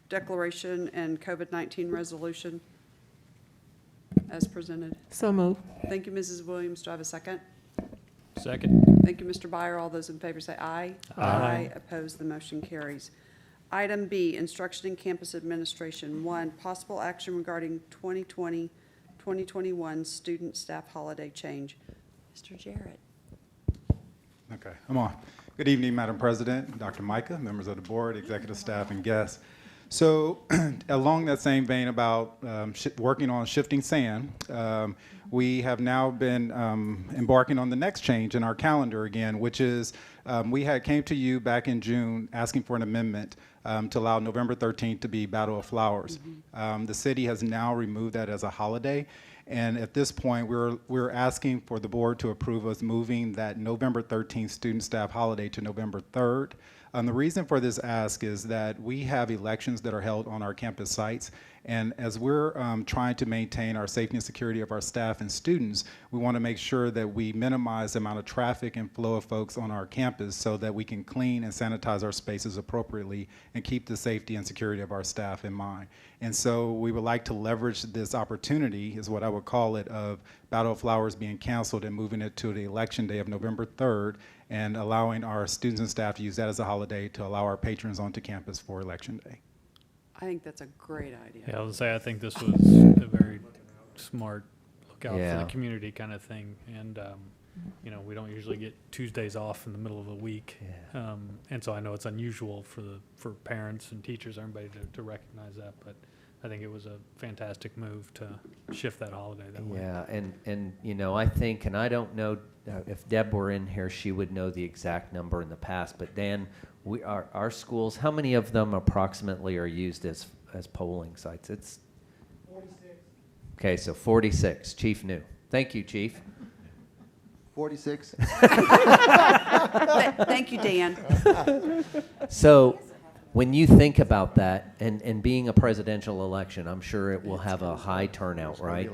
declaration and COVID-19 resolution as presented? So moved. Thank you, Mrs. Williams. Do I have a second? Second. Thank you, Mr. Byer. All those in favor say aye. Aye. Opposed, the motion carries. Item B, Instruction and Campus Administration. 1, possible action regarding 2020-2021 student staff holiday change. Mr. Jarrett. Okay, I'm on. Good evening, Madam President, Dr. Micah, members of the board, executive staff, and guests. So along that same vein about working on shifting sand, we have now been embarking on the next change in our calendar again, which is we came to you back in June asking for an amendment to allow November 13th to be Battle of Flowers. The city has now removed that as a holiday. And at this point, we're asking for the board to approve us moving that November 13th student staff holiday to November 3rd. The reason for this ask is that we have elections that are held on our campus sites, And as we're trying to maintain our safety and security of our staff and students, we want to make sure that we minimize the amount of traffic and flow of folks on our campus so that we can clean and sanitize our spaces appropriately and keep the safety and security of our staff in mind. And so we would like to leverage this opportunity, is what I would call it, of Battle of Flowers being canceled and moving it to the election day of November 3rd, and allowing our students and staff to use that as a holiday to allow our patrons onto campus for election day. I think that's a great idea. Yeah, I was gonna say, I think this was a very smart look out for Yeah. the community kind of thing. And, you know, we don't usually get Tuesdays off in the middle of the week. Yeah. And so I know it's unusual for parents and teachers, everybody to recognize that, but I think it was a fantastic move to shift that holiday that way. Yeah, and you know, I think, and I don't know, if Deb were in here, she would know the exact number in the past, but Dan, our schools, how many of them approximately are used as polling sites? It's 46. Okay, so 46. Chief knew. Thank you, Chief. 46. Thank you, Dan. So when you think about that, and being a presidential election, I'm sure it will have a high turnout, right?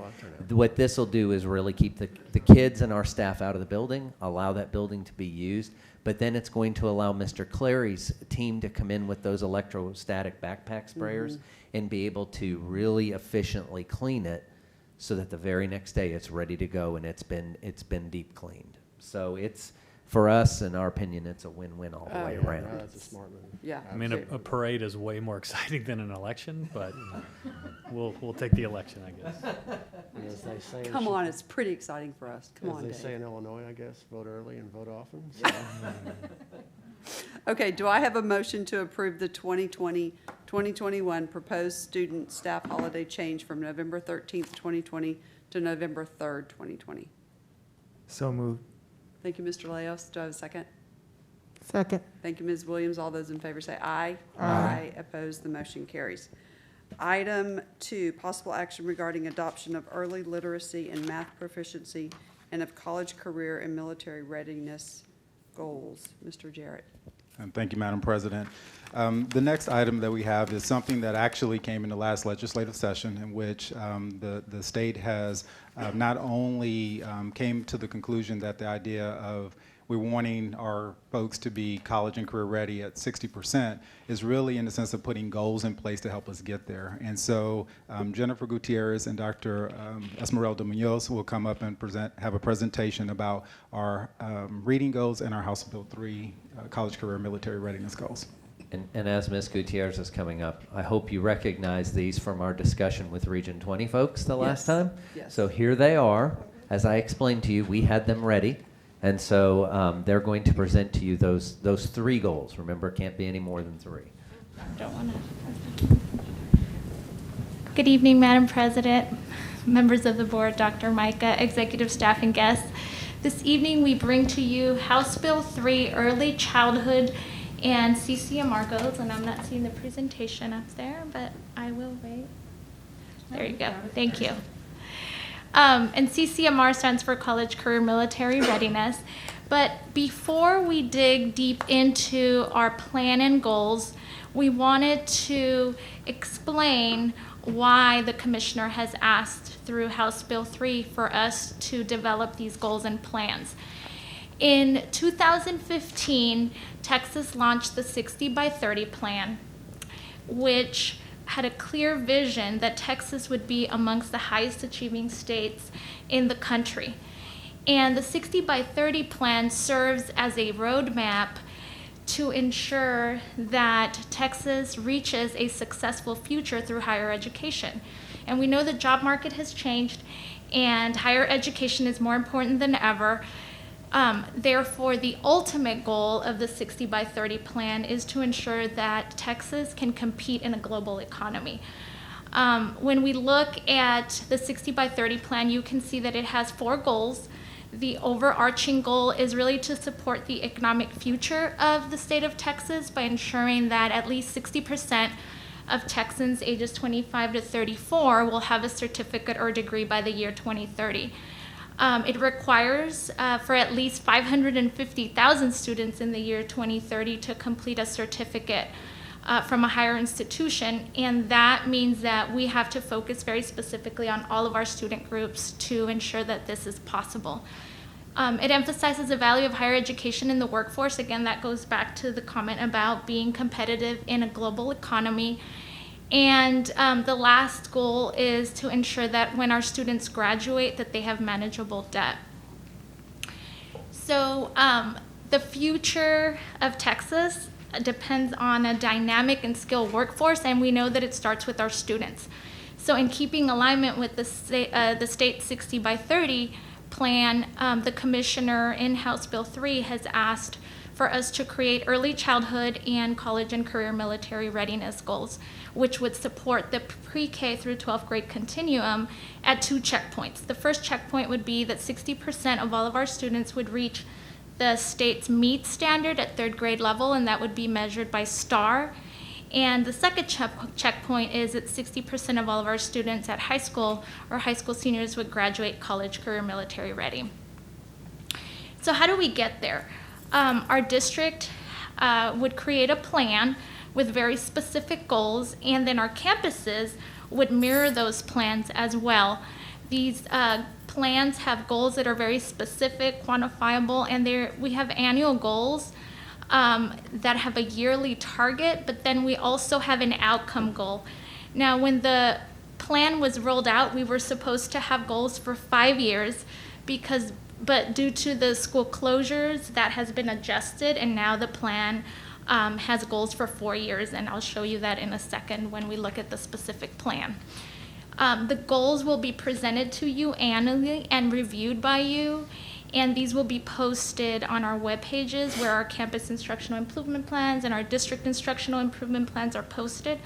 What this will do is really keep the kids and our staff out of the building, allow that building to be used, but then it's going to allow Mr. Clary's team to come in with those electrostatic backpack sprayers and be able to really efficiently clean it so that the very next day it's ready to go and it's been deep cleaned. So it's, for us, in our opinion, it's a win-win all the way Yeah, around. that's a smart move. Yeah. I mean, a parade is way more exciting than an election, but we'll take the election, I guess. And as they say in Come on, it's pretty exciting for us. Come on, As they say Dave. in Illinois, I guess, vote early and vote often. So, Okay, do I have a motion to approve the 2020-2021 proposed student staff holiday change from November 13th, 2020 to November 3rd, 2020? So moved. Thank you, Mr. Leos. Do I have a second? Second. Thank you, Ms. Williams. All those in favor say aye. Aye. Opposed, the motion carries. Item 2, possible action regarding adoption of early literacy and math proficiency and of college career and military readiness goals. Mr. Jarrett. And thank you, Madam President. The next item that we have is something that actually came in the last legislative session, in which the state has not only came to the conclusion that the idea of we're wanting our folks to be college and career ready at 60% is really in the sense of putting goals in place to help us get there. And so Jennifer Gutierrez and Dr. Esmeralda Munoz will come up and have a presentation about our reading goals and our House Bill 3 college career military readiness goals. And as Ms. Gutierrez is coming up, I hope you recognize these from our discussion with Region 20 folks the last Yes. time. Yes. So here they are. As I explained to you, we had them ready. And so they're going to present to you those 3 goals. Remember, it can't be any more than 3. Don't want to. Good evening, Madam President, members of the board, Dr. Micah, executive staff, and guests. This evening, we bring to you House Bill 3, Early Childhood and CCMR goals, and I'm not seeing the presentation up there, but I will wait. There you go. Thank you. And CCMR stands for College Career Military Readiness. But before we dig deep into our plan and goals, we wanted to explain why the commissioner has asked through House Bill 3 for us to develop these goals and plans. In 2015, Texas launched the 60 by 30 plan, which had a clear vision that Texas would be amongst the highest achieving states in the country. And the 60 by 30 plan serves as a roadmap to ensure that Texas reaches a successful future through higher education. And we know the job market has changed and higher education is more important than ever. Therefore, the ultimate goal of the 60 by 30 plan is to ensure that Texas can compete in a global economy. When we look at the 60 by 30 plan, you can see that it has 4 goals. The overarching goal is really to support the economic future of the state of Texas by ensuring that at least 60% of Texans ages 25 to 34 will have a certificate or degree by the year 2030. It requires for at least 550,000 students in the year 2030 to complete a certificate from a higher institution, and that means that we have to focus very specifically on all of our student groups to ensure that this is possible. It emphasizes the value of higher education in the workforce. Again, that goes back to the comment about being competitive in a global economy. And the last goal is to ensure that when our students graduate, that they have manageable debt. So the future of Texas depends on a dynamic and skilled workforce, and we know that it starts with our students. So in keeping alignment with the state 60 by 30 plan, the commissioner in House Bill 3 has asked for us to create early childhood and college and career military readiness goals, which would support the pre-K through 12th grade continuum at 2 checkpoints. The first checkpoint would be that 60% of all of our students would reach the state's MEET standard at 3rd grade level, and that would be measured by STAR. And the second checkpoint is that 60% of all of our students at high school or high school seniors would graduate college, career, military ready. So how do we get there? Our district would create a plan with very specific goals, and then our campuses would mirror those plans as well. These plans have goals that are very specific, quantifiable, and we have annual goals that have a yearly target, but then we also have an outcome goal. Now, when the plan was rolled out, we were supposed to have goals for 5 years, but due to the school closures, that has been adjusted, and now the plan has goals for 4 years, and I'll show you that in a second when we look at the specific plan. The goals will be presented to you annually and reviewed by you, and these will be posted on our web pages where our campus instructional improvement plans and our district instructional improvement plans are posted.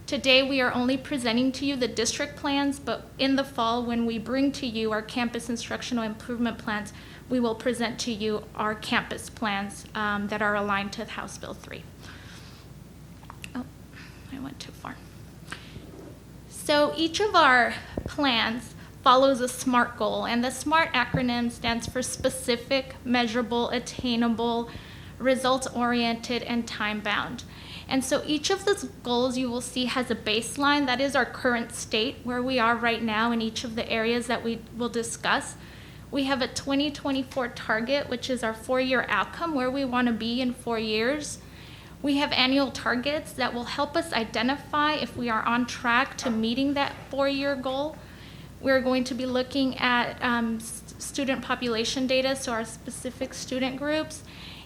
Today, we are only presenting to you the district plans, but in the fall, when we bring to you our campus instructional improvement plans, we will present to you our campus plans that are aligned to House Bill 3. Oh, I went too far. So each of our plans follows a SMART goal, and the SMART acronym stands for specific, measurable, attainable, results-oriented, and time-bound. And so each of those goals you will see has a baseline. That is our current state, where we are right now in each of the areas that we will discuss. We have a 2024 target, which is our 4-year outcome, where we want to be in 4 years. We have annual targets that will help us identify if we are on track to meeting that 4-year goal. We're going to be looking at student population data, so our specific student groups,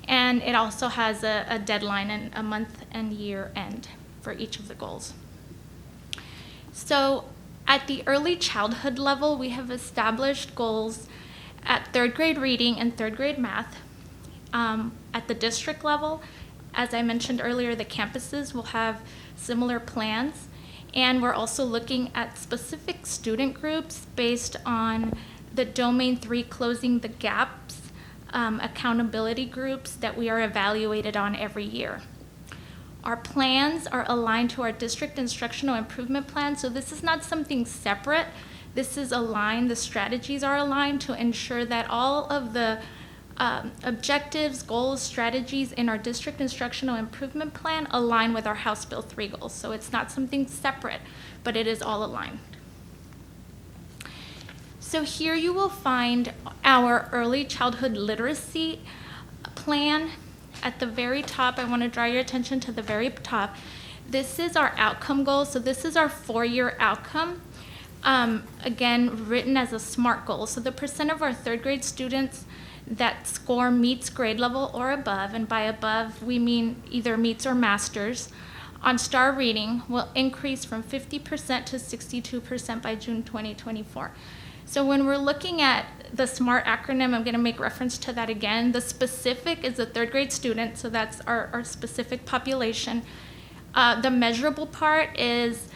and it also has a deadline and a month and year end for each of the goals. So at the early childhood level, we have established goals at 3rd grade reading and 3rd grade math. At the district level, as I mentioned earlier, the campuses will have similar plans. And we're also looking at specific student groups based on the Domain 3 Closing the Gaps accountability groups that we are evaluated on every year. Our plans are aligned to our district instructional improvement plan, so this is not something separate. This is aligned, the strategies are aligned to ensure that all of the objectives, goals, strategies in our district instructional improvement plan align with our House Bill 3 goals. So it's not something separate, but it is all aligned. So here you will find our early childhood literacy plan. At the very top, I want to draw your attention to the very top. This is our outcome goal. So this is our 4-year outcome. Again, written as a SMART goal. So the percent of our 3rd grade students that score meets grade level or above, and by above we mean either meets or masters, on STAR reading will increase from 50% to 62% by June 2024. So when we're looking at the SMART acronym, I'm going to make reference to that again. The specific is the 3rd grade student, so that's our specific population. The measurable part is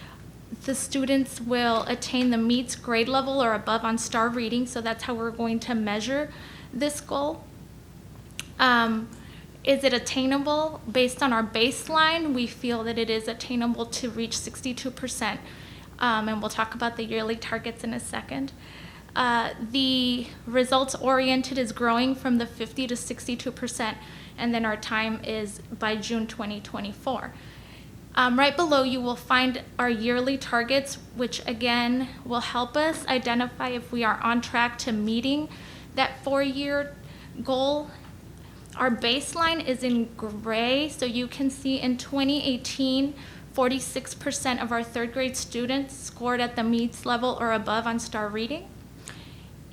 the students will attain the meets grade level or above on STAR reading, so that's how we're going to measure this goal. Is it attainable? Based on our baseline, we feel that it is attainable to reach 62%, and we'll talk about the yearly targets in a second. The results-oriented is growing from the 50 to 62%, and then our time is by June 2024. Right below you will find our yearly targets, which again will help us identify if we are on track to meeting that 4-year goal. Our baseline is in gray, so you can see in 2018, 46% of our third grade students scored at the MEADS level or above on STAR reading.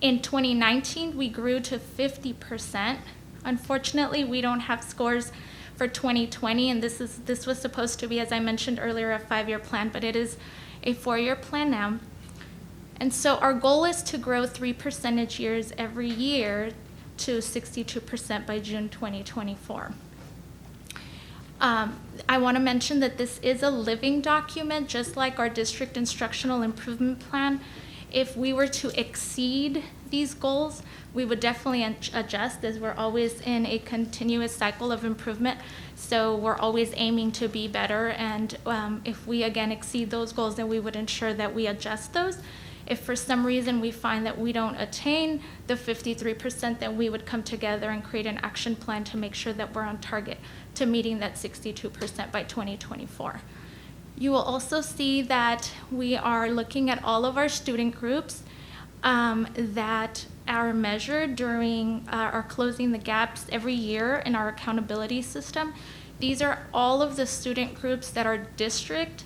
In 2019, we grew to 50%. Unfortunately, we don't have scores for 2020, and this was supposed to be, as I mentioned earlier, a 5-year plan, but it is a 4-year plan now. And so our goal is to grow 3 percentage years every year to 62% by June 2024. I want to mention that this is a living document, just like our district instructional improvement plan. If we were to exceed these goals, we would definitely adjust, as we're always in a continuous cycle of improvement. So we're always aiming to be better. And if we again exceed those goals, then we would ensure that we adjust those. If for some reason we find that we don't attain the 53%, then we would come together and create an action plan to make sure that we're on target to meeting that 62% by 2024. You will also see that we are looking at all of our student groups that are measured during our closing the gaps every year in our accountability system. These are all of the student groups that our district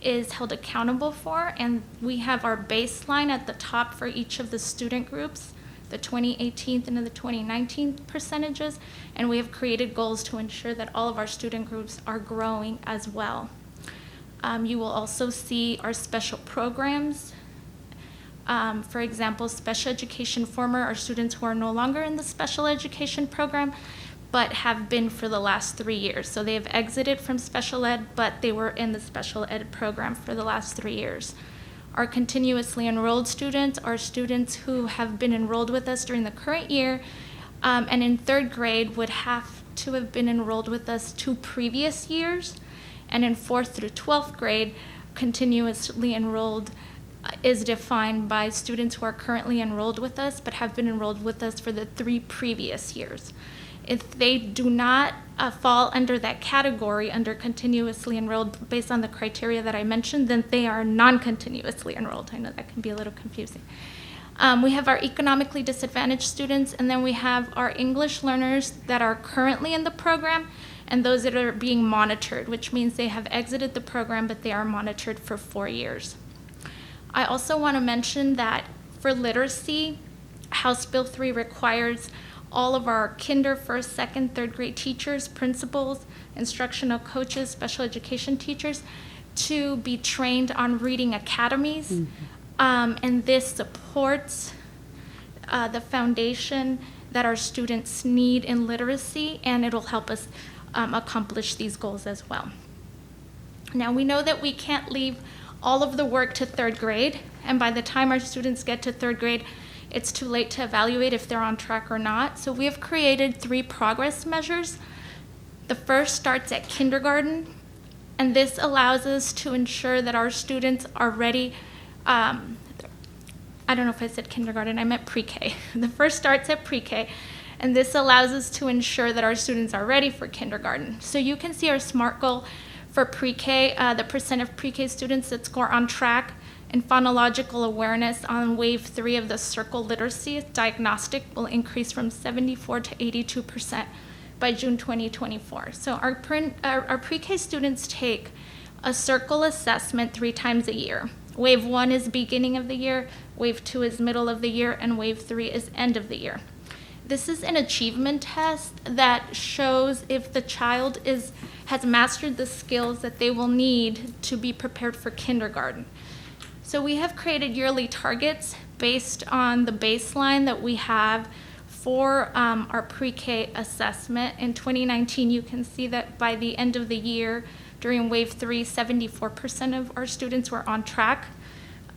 is held accountable for, and we have our baseline at the top for each of the student groups, the 2018 and the 2019 percentages, and we have created goals to ensure that all of our student groups are growing as well. You will also see our special programs. For example, special education former are students who are no longer in the special education program, but have been for the last 3 years. So they have exited from special ed, but they were in the special ed program for the last 3 years. Our continuously enrolled students are students who have been enrolled with us during the current year, and in 3rd grade would have to have been enrolled with us 2 previous years. And in 4th through 12th grade, continuously enrolled is defined by students who are currently enrolled with us, but have been enrolled with us for the 3 previous years. If they do not fall under that category, under continuously enrolled, based on the criteria that I mentioned, then they are non-continuously enrolled. I know that can be a little confusing. We have our economically disadvantaged students, and then we have our English learners that are currently in the program, and those that are being monitored, which means they have exited the program, but they are monitored for 4 years. I also want to mention that for literacy, House Bill 3 requires all of our kinder, 1st, 2nd, 3rd grade teachers, principals, instructional coaches, special education teachers to be trained on reading academies. And this supports the foundation that our students need in literacy, and it'll help us accomplish these goals as well. Now, we know that we can't leave all of the work to 3rd grade, and by the time our students get to 3rd grade, it's too late to evaluate if they're on track or not. So we have created 3 progress measures. The first starts at kindergarten, and this allows us to ensure that our students are ready. I don't know if I said kindergarten, I meant pre-K. The first starts at pre-K, and this allows us to ensure that our students are ready for kindergarten. So you can see our SMART goal for pre-K, the percent of pre-K students that score on track in phonological awareness on wave 3 of the circle literacy diagnostic will increase from 74 to 82% by June 2024. So our pre-K students take a circle assessment 3 times a year. Wave 1 is beginning of the year, wave 2 is middle of the year, and wave 3 is end of the year. This is an achievement test that shows if the child has mastered the skills that they will need to be prepared for kindergarten. So we have created yearly targets based on the baseline that we have for our pre-K assessment. In 2019, you can see that by the end of the year, during wave 3, 74% of our students were on track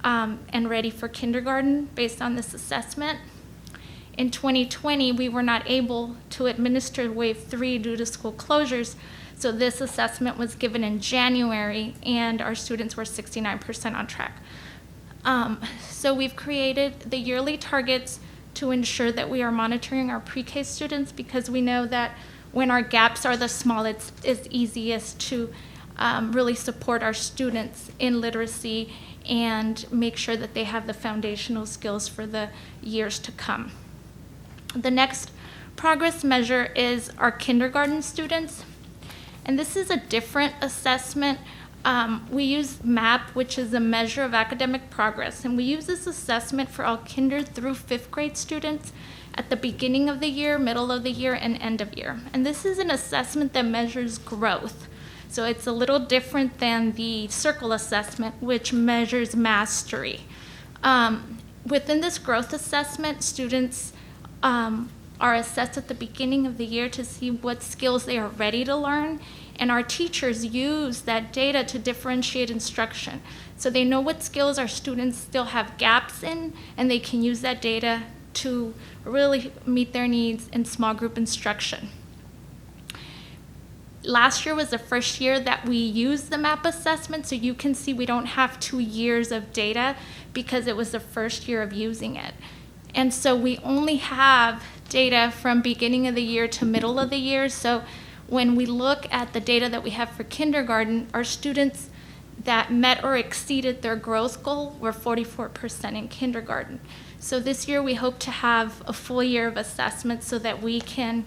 and ready for kindergarten based on this assessment. In 2020, we were not able to administer wave 3 due to school closures, so this assessment was given in January, and our students were 69% on track. So we've created the yearly targets to ensure that we are monitoring our pre-K students, because we know that when our gaps are the smallest, it's easiest to really support our students in literacy and make sure that they have the foundational skills for the years to come. The next progress measure is our kindergarten students. And this is a different assessment. We use MAP, which is a measure of academic progress. And we use this assessment for all kinder through 5th grade students at the beginning of the year, middle of the year, and end of year. And this is an assessment that measures growth. So it's a little different than the circle assessment, which measures mastery. Within this growth assessment, students are assessed at the beginning of the year to see what skills they are ready to learn, and our teachers use that data to differentiate instruction. So they know what skills our students still have gaps in, and they can use that data to really meet their needs in small group instruction. Last year was the first year that we used the MAP assessment, so you can see we don't have 2 years of data because it was the first year of using it. And so we only have data from beginning of the year to middle of the year. So when we look at the data that we have for kindergarten, our students that met or exceeded their growth goal were 44% in kindergarten. So this year we hope to have a full year of assessment so that we can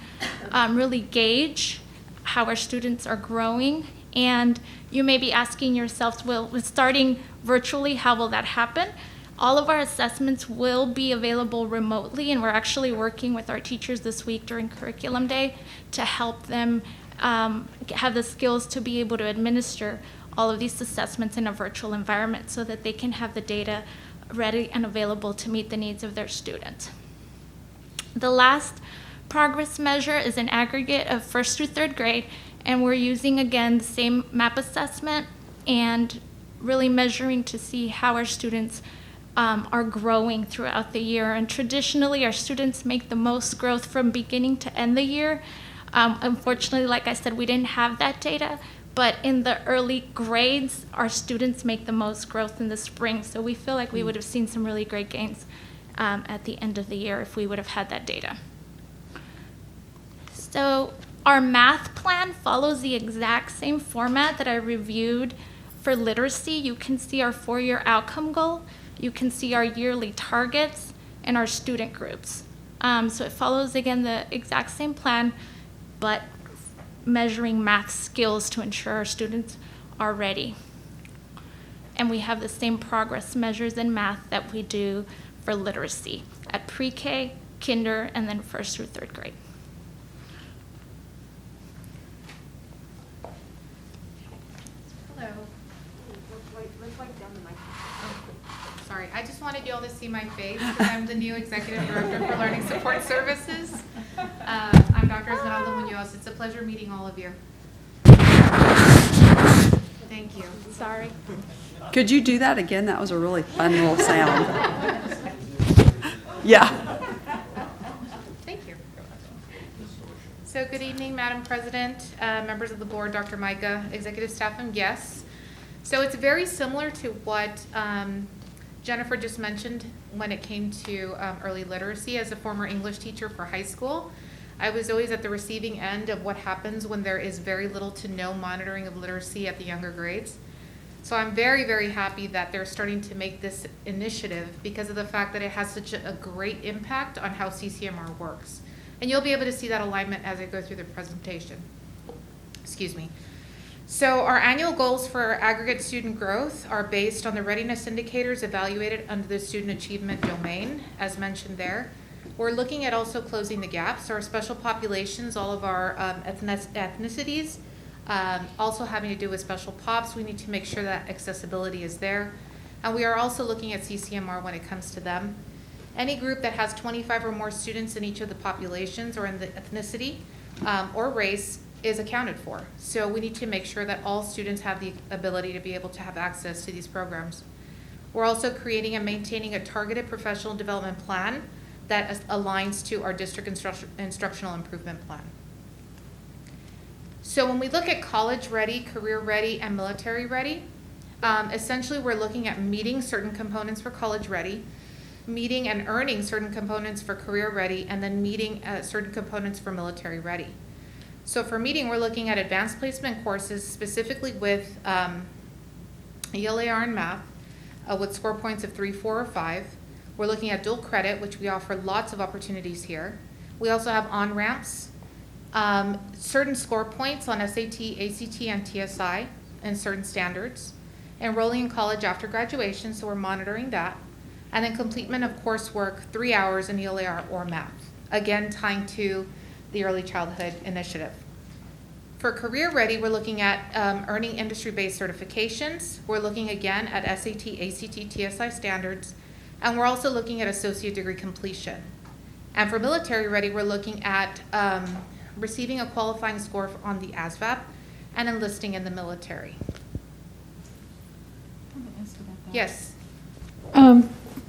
really gauge how our students are growing. And you may be asking yourselves, well, with starting virtually, how will that happen? All of our assessments will be available remotely, and we're actually working with our teachers this week during Curriculum Day to help them have the skills to be able to administer all of these assessments in a virtual environment so that they can have the data ready and available to meet the needs of their students. The last progress measure is an aggregate of 1st through 3rd grade, and we're using, again, the same MAP assessment and really measuring to see how our students are growing throughout the year. And traditionally, our students make the most growth from beginning to end the year. Unfortunately, like I said, we didn't have that data, but in the early grades, our students make the most growth in the spring. So we feel like we would have seen some really great gains at the end of the year if we would have had that data. So our math plan follows the exact same format that I reviewed for literacy. You can see our 4-year outcome goal. You can see our yearly targets and our student groups. So it follows, again, the exact same plan, but measuring math skills to ensure our students are ready. And we have the same progress measures in math that we do for literacy at pre-K, kinder, and then 1st through 3rd grade. Hello. Sorry, I just wanted you all to see my face because I'm the new Executive Director for Learning Support Services. I'm Dr. Esmeralda Munoz. It's a pleasure meeting all of you. Thank you. Sorry. Could you do that again? That was a really fun little sound. Yeah. Thank you. So good evening, Madam President, members of the board, Dr. Micah, executive staff, and guests. So it's very similar to what Jennifer just mentioned when it came to early literacy. As a former English teacher for high school, I was always at the receiving end of what happens when there is very little to no monitoring of literacy at the younger grades. So I'm very, very happy that they're starting to make this initiative because of the fact that it has such a great impact on how CCMR works. And you'll be able to see that alignment as I go through the presentation. Excuse me. So our annual goals for aggregate student growth are based on the readiness indicators evaluated under the student achievement domain, as mentioned there. We're looking at also closing the gaps. Our special populations, all of our ethnicities, also having to do with special pops. We need to make sure that accessibility is there. And we are also looking at CCMR when it comes to them. Any group that has 25 or more students in each of the populations or in the ethnicity or race is accounted for. So we need to make sure that all students have the ability to be able to have access to these programs. We're also creating and maintaining a targeted professional development plan that aligns to our district instructional improvement plan. So when we look at college ready, career ready, and military ready, essentially we're looking at meeting certain components for college ready, meeting and earning certain components for career ready, and then meeting certain components for military ready. So for meeting, we're looking at advanced placement courses specifically with ELAR and math with score points of 3, 4, or 5. We're looking at dual credit, which we offer lots of opportunities here. We also have on-ramps, certain score points on SAT, ACT, and TSI, and certain standards. Enrolling in college after graduation, so we're monitoring that. And then completion of coursework, 3 hours in ELAR or math. Again, tying to the Early Childhood Initiative. For Career Ready, we're looking at earning industry-based certifications. We're looking again at SAT, ACT, TSI standards, and we're also looking at associate degree completion. And for Military Ready, we're looking at receiving a qualifying score on the ASVAB and enlisting in the military. Yes.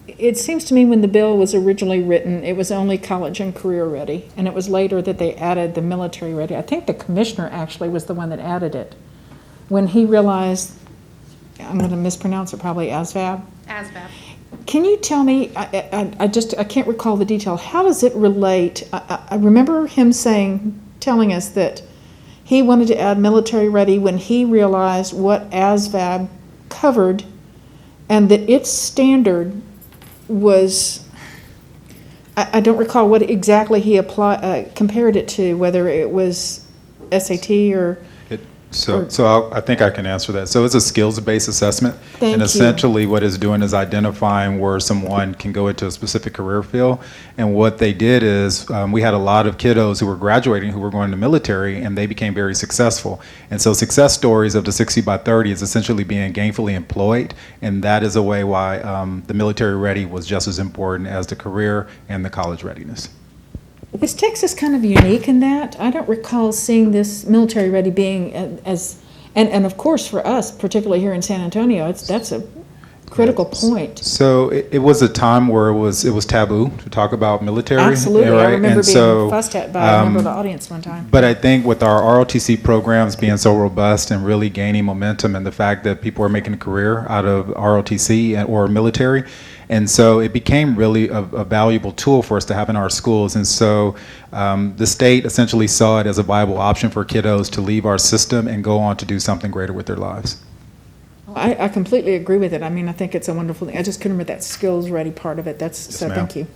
It seems to me when the bill was originally written, it was only college and career ready, and it was later that they added the military ready. I think the commissioner actually was the one that added it. When he realized, I'm going to mispronounce it probably, ASVAB. ASVAB. Can you tell me, I can't recall the detail, how does it relate? I remember him telling us that he wanted to add military ready when he realized what ASVAB covered and that its standard was, I don't recall what exactly he compared it to, whether it was SAT or... I think I can answer that. So it's a skills-based assessment. Thank and you. essentially what it's doing is identifying where someone can go into a specific career field. And what they did is we had a lot of kiddos who were graduating who were going to the military, and they became very successful. And so success stories of the 60 by 30 is essentially being gainfully employed. And that is a way why the military ready was just as important as the career and the college readiness. Is Texas kind of unique in that? I don't recall seeing this military ready being and of course for us, particularly here in San Antonio, that's a critical point. So it was a time where it was taboo to talk about military. Absolutely, right? I remember And being so, fussed at by a member of the audience one time. But I think with our ROTC programs being so robust and really gaining momentum, and the fact that people are making a career out of ROTC or military, and so it became really a valuable tool for us to have in our schools. And so the state essentially saw it as a viable option for kiddos to leave our system and go on to do something greater with their lives. I completely agree with it. I mean, I think it's a wonderful thing. I just couldn't remember that skills ready part of it. So ma'am. thank you.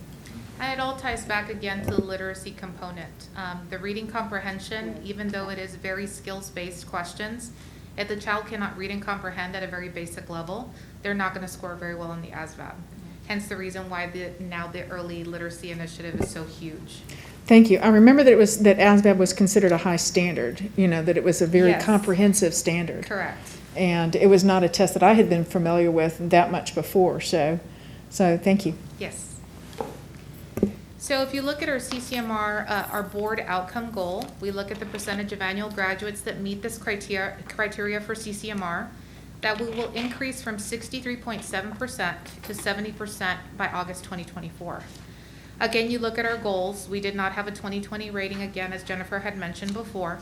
And it all ties back again to the literacy component. The reading comprehension, even though it is very skills-based questions, if the child cannot read and comprehend at a very basic level, they're not going to score very well in the ASVAB. Hence the reason why now the early literacy initiative is so huge. Thank you. I remember that that ASVAB was considered a high standard, that it was a very Yes. comprehensive standard. Correct. And it was not a test that I had been familiar with that much before, so thank you. Yes. So if you look at our CCMR, our board outcome goal, we look at the percentage of annual graduates that meet this criteria for CCMR, that we will increase from 63.7% to 70% by August 2024. Again, you look at our goals. We did not have a 2020 rating again, as Jennifer had mentioned before,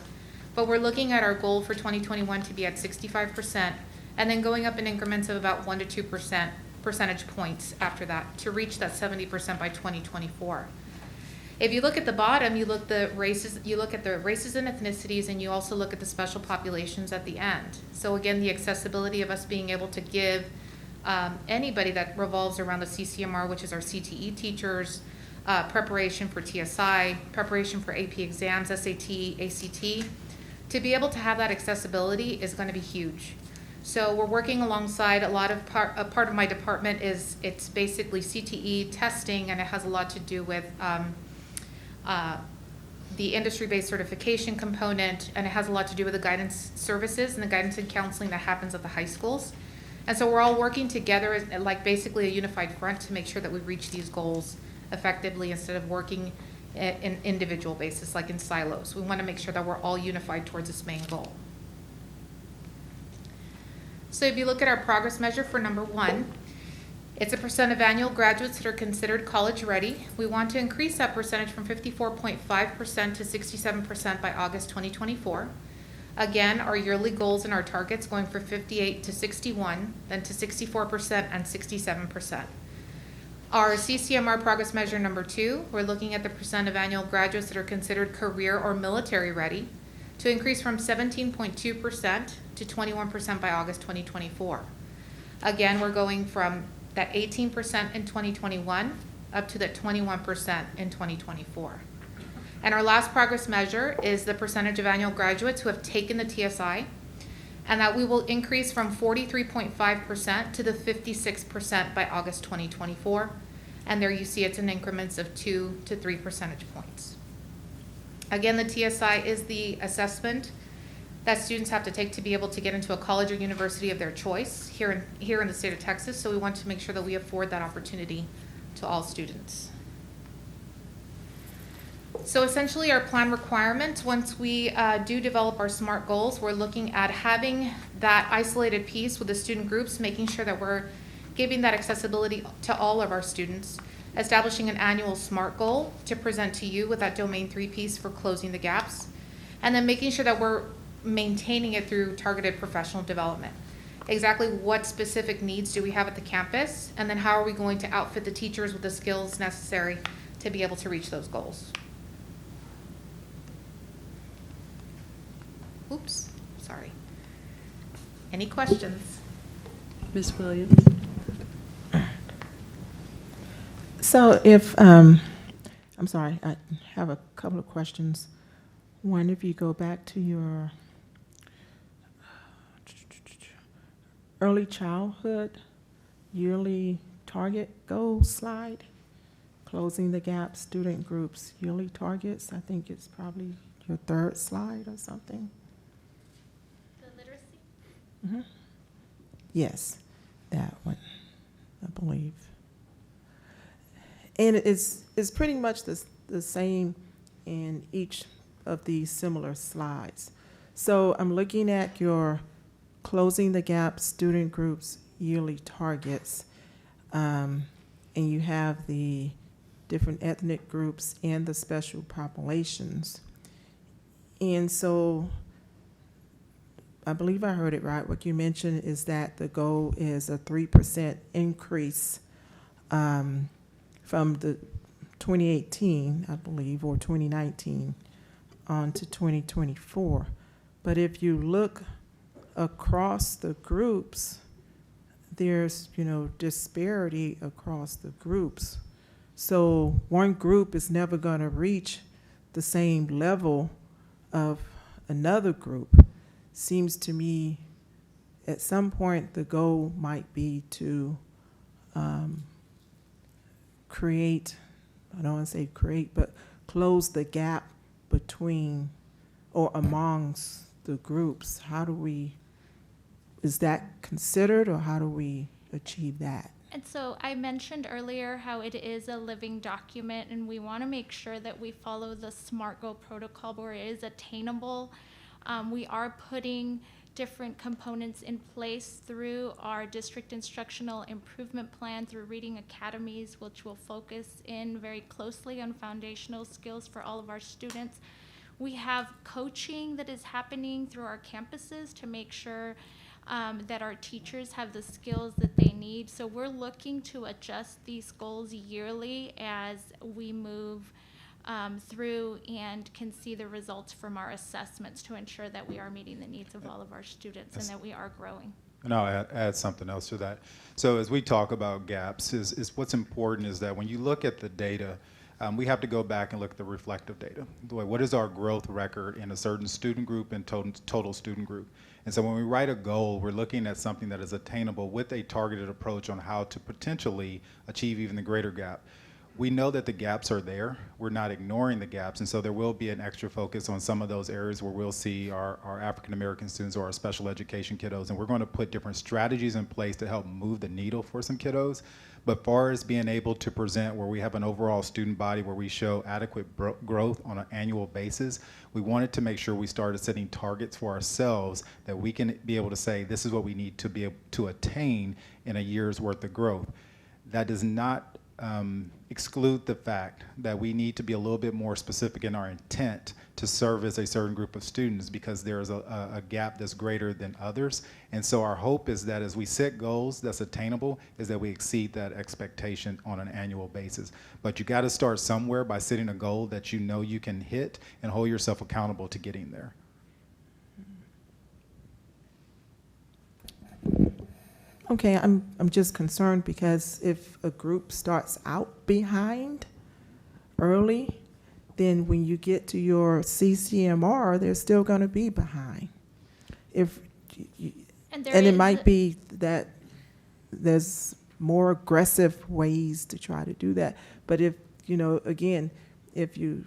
but we're looking at our goal for 2021 to be at 65%, and then going up in increments of about 1 to 2% percentage points after that to reach that 70% by 2024. If you look at the bottom, you look at the races and ethnicities, and you also look at the special populations at the end. So again, the accessibility of us being able to give anybody that revolves around the CCMR, which is our CTE teachers, preparation for TSI, preparation for AP exams, SAT, ACT, to be able to have that accessibility is going to be huge. So we're working alongside a part of my department is it's basically CTE testing, and it has a lot to do with the industry-based certification component, and it has a lot to do with the guidance services and the guidance and counseling that happens at the high schools. And so we're all working together as like basically a unified front to make sure that we reach these goals effectively instead of working in individual basis, like in silos. We want to make sure that we're all unified towards this main goal. So if you look at our progress measure for number 1, it's a percent of annual graduates that are considered college ready. We want to increase that percentage from 54.5% to 67% by August 2024. Again, our yearly goals and our targets going from 58 to 61, then to 64% and 67%. Our CCMR progress measure number 2, we're looking at the percent of annual graduates that are considered career or military ready. to increase from 17.2% to 21% by August 2024. Again, we're going from that 18% in 2021 up to that 21% in 2024. And our last progress measure is the percentage of annual graduates who have taken the TSI, and that we will increase from 43.5% to the 56% by August 2024. And there you see it's in increments of 2 to 3 percentage points. Again, the TSI is the assessment that students have to take to be able to get into a college or university of their choice here in the state of Texas. So we want to make sure that we afford that opportunity to all students. So essentially our plan requirements, once we do develop our SMART goals, we're looking at having that isolated piece with the student groups, making sure that we're giving that accessibility to all of our students, establishing an annual SMART goal to present to you with that domain 3 piece for closing the gaps, and then making sure that we're maintaining it through targeted professional development. Exactly what specific needs do we have at the campus, and then how are we going to outfit the teachers with the skills necessary to be able to reach those goals. Oops, sorry. Any questions? Ms. Williams? So if, I'm sorry, I have a couple of questions. One, if you go back to your early childhood yearly target goal slide, closing the gap, student groups, yearly targets, I think it's probably your third slide or something. The literacy? Mm-hmm. Yes, that one, I believe. And it's pretty much the same in each of these similar slides. So I'm looking at your closing the gap student groups yearly targets, and you have the different ethnic groups and the special populations. And so I believe I heard it right. What you mentioned is that the goal is a 3% increase from the 2018, I believe, or 2019 on to 2024. But if you look across the groups, there's, disparity across the groups. So one group is never going to reach the same level of another group. Seems to me at some point the goal might be to create, I don't want to say create, but close the gap between or amongst the groups. How do we, is that considered, or how do we achieve that? And so I mentioned earlier how it is a living document, and we want to make sure that we follow the SMART Goal protocol where it is attainable. We are putting different components in place through our district instructional improvement plan through reading academies, which will focus in very closely on foundational skills for all of our students. We have coaching that is happening through our campuses to make sure that our teachers have the skills that they need. So we're looking to adjust these goals yearly as we move through and can see the results from our assessments to ensure that we are meeting the needs of all of our students and that we are growing. And I'll add something else to that. So as we talk about gaps, is what's important is that when you look at the data, we have to go back and look at the reflective data. What is our growth record in a certain student group and total student group? And so when we write a goal, we're looking at something that is attainable with a targeted approach on how to potentially achieve even the greater gap. We know that the gaps are there. We're not ignoring the gaps, and so there will be an extra focus on some of those areas where we'll see our African American students or our special education kiddos, and we're going to put different strategies in place to help move the needle for some kiddos. But far as being able to present where we have an overall student body where we show adequate growth on an annual basis, we wanted to make sure we started setting targets for ourselves that we can be able to say, this is what we need to be able to attain in a year's worth of growth. That does not exclude the fact that we need to be a little bit more specific in our intent to service a certain group of students because there is a gap that's greater than others. And so our hope is that as we set goals that's attainable, is that we exceed that expectation on an annual basis. But you got to start somewhere by setting a goal that you know you can hit and hold yourself accountable to getting there. Okay, I'm just concerned because if a group starts out behind early, then when you get to your CCMR, they're still going to be behind. If you, And there and it is- might be that there's more aggressive ways to try to do that. But if, you know, again, if you,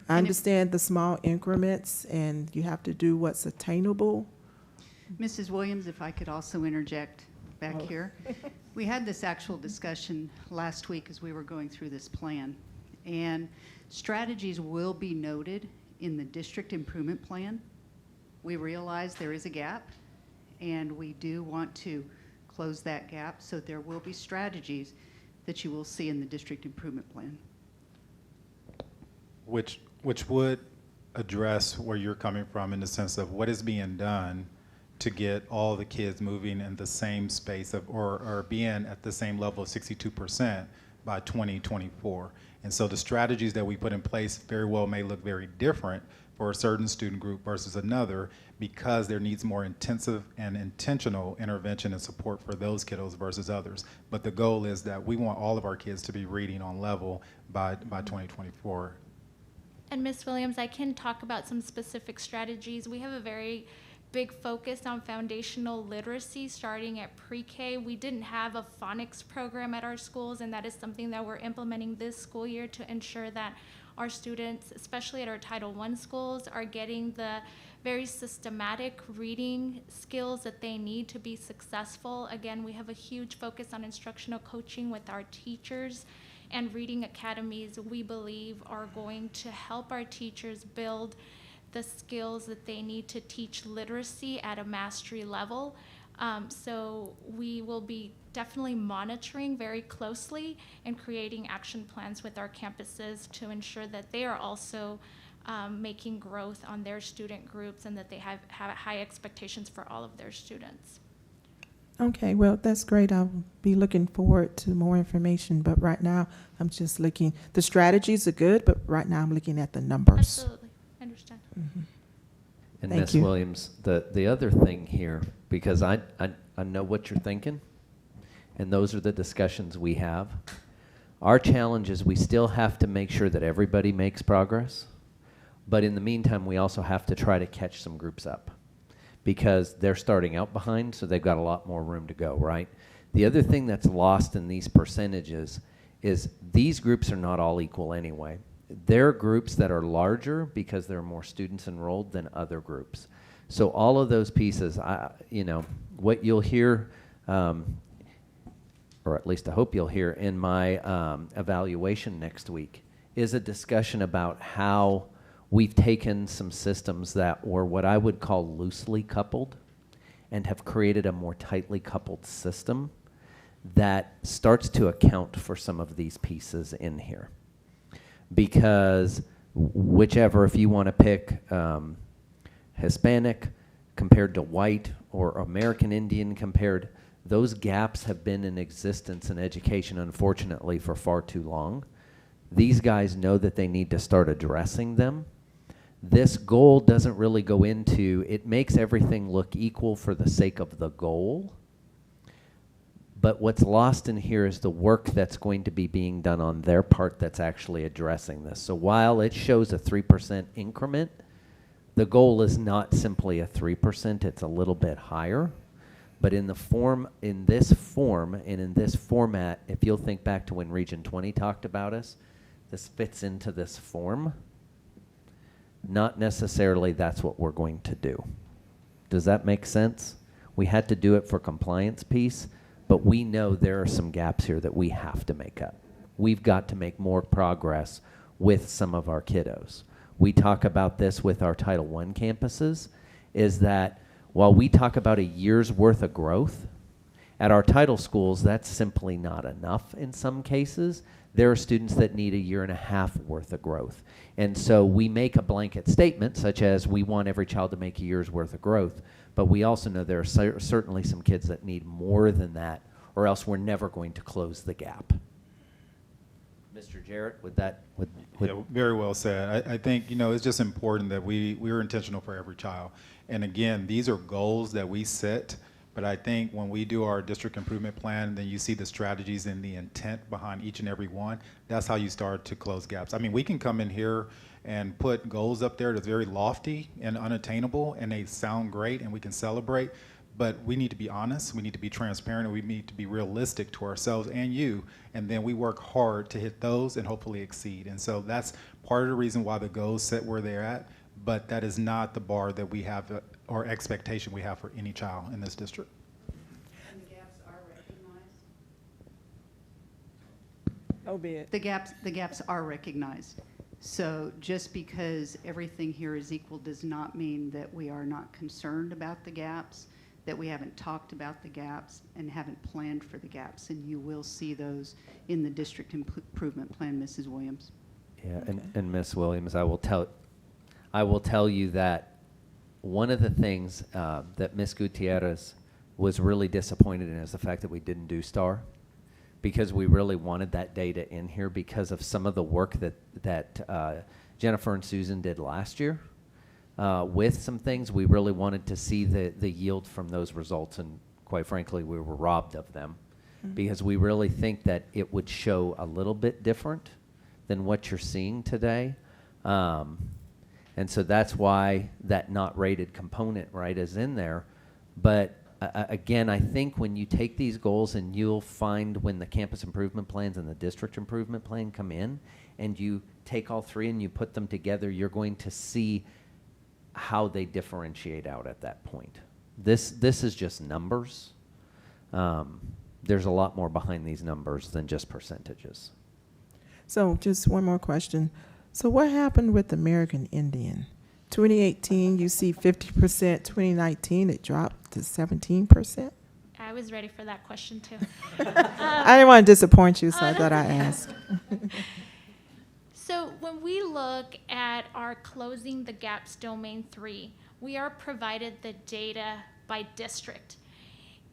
I understand the small increments and you have to do what's attainable. Mrs. Williams, if I could also interject back here. We had this actual discussion last week as we were going through this plan. And strategies will be noted in the district improvement plan. We realize there is a gap, and we do want to close that gap. So there will be strategies that you will see in the district improvement plan. Which would address where you're coming from in the sense of what is being done to get all the kids moving in the same space of, or being at the same level of 62% by 2024. And so the strategies that we put in place very well may look very different for a certain student group versus another because there needs more intensive and intentional intervention and support for those kiddos versus others. But the goal is that we want all of our kids to be reading on level by 2024. And Ms. Williams, I can talk about some specific strategies. We have a very big focus on foundational literacy starting at pre-K. We didn't have a phonics program at our schools, and that is something that we're implementing this school year to ensure that our students, especially at our Title I schools, are getting the very systematic reading skills that they need to be successful. Again, we have a huge focus on instructional coaching with our teachers, and reading academies, we believe, are going to help our teachers build the skills that they need to teach literacy at a mastery level. So we will be definitely monitoring very closely and creating action plans with our campuses to ensure that they are also making growth on their student groups and that they have high expectations for all of their students. Okay, well, that's great. I'll be looking forward to more information, but right now I'm just looking, the strategies are good, but right now I'm looking at the numbers. Absolutely, I understand. Mm-hmm. And Thank Ms. you. Williams, the other thing here, because I know what you're thinking, and those are the discussions we have. Our challenge is we still have to make sure that everybody makes progress, but in the meantime, we also have to try to catch some groups up because they're starting out behind, so they've got a lot more room to go, right? The other thing that's lost in these percentages is these groups are not all equal anyway. There are groups that are larger because there are more students enrolled than other groups. So all of those pieces, what you'll hear, or at least I hope you'll hear in my evaluation next week, is a discussion about how we've taken some systems that were what I would call loosely coupled and have created a more tightly coupled system that starts to account for some of these pieces in here. Because whichever, if you want to pick Hispanic compared to white or American Indian compared, those gaps have been in existence in education, unfortunately, for far too long. These guys know that they need to start addressing them. This goal doesn't really go into, it makes everything look equal for the sake of the goal. But what's lost in here is the work that's going to be being done on their part that's actually addressing this. So while it shows a 3% increment, the goal is not simply a 3%, it's a little bit higher. But in this form, and in this format, if you'll think back to when Region 20 talked about us, this fits into this form. Not necessarily that's what we're going to do. Does that make sense? We had to do it for compliance piece, but we know there are some gaps here that we have to make up. We've got to make more progress with some of our kiddos. We talk about this with our Title I campuses, is that while we talk about a year's worth of growth, at our title schools, that's simply not enough in some cases. There are students that need a year and a half worth of growth. And so we make a blanket statement, such as we want every child to make a year's worth of growth, but we also know there are certainly some kids that need more than that, or else we're never going to close the gap. Mr. Jarrett, Yeah, very well said. I think, it's just important that we're intentional for every child. And again, these are goals that we set But I think when we do our district improvement plan, then you see the strategies and the intent behind each and every one. That's how you start to close gaps. I mean, we can come in here and put goals up there that's very lofty and unattainable, and they sound great, and we can celebrate. But we need to be honest, we need to be transparent, and we need to be realistic to ourselves and you, and then we work hard to hit those and hopefully exceed. And so that's part of the reason why the goals set where they're at, but that is not the bar that we have or expectation we have for any child in this district. And the gaps are recognized? Oh, be it. The gaps are recognized. So just because everything here is equal does not mean that we are not concerned about the gaps, that we haven't talked about the gaps and haven't planned for the gaps. And you will see those in the district improvement plan, Mrs. Williams. Yeah, and Ms. Williams, I will tell you that one of the things that Ms. Gutierrez was really disappointed in is the fact that we didn't do STAR, because we really wanted that data in here because of some of the work that Jennifer and Susan did last year. With some things, we really wanted to see the yield from those results, and quite frankly, we were robbed of them because we really think that it would show a little bit different than what you're seeing today. And so that's why that not rated component, right, is in there. But again, I think when you take these goals, and you'll find when the campus improvement plans and the district improvement plan come in, and you take all three and you put them together, you're going to see how they differentiate out at that point. This is just numbers. There's a lot more behind these numbers than just percentages. So just one more question. So what happened with American Indian? 2018, you see 50%. 2019, it dropped to 17%. I was ready for that question too. I didn't want to disappoint you, so I thought I'd ask. So when we look at our Closing the Gaps Domain 3, we are provided the data by district.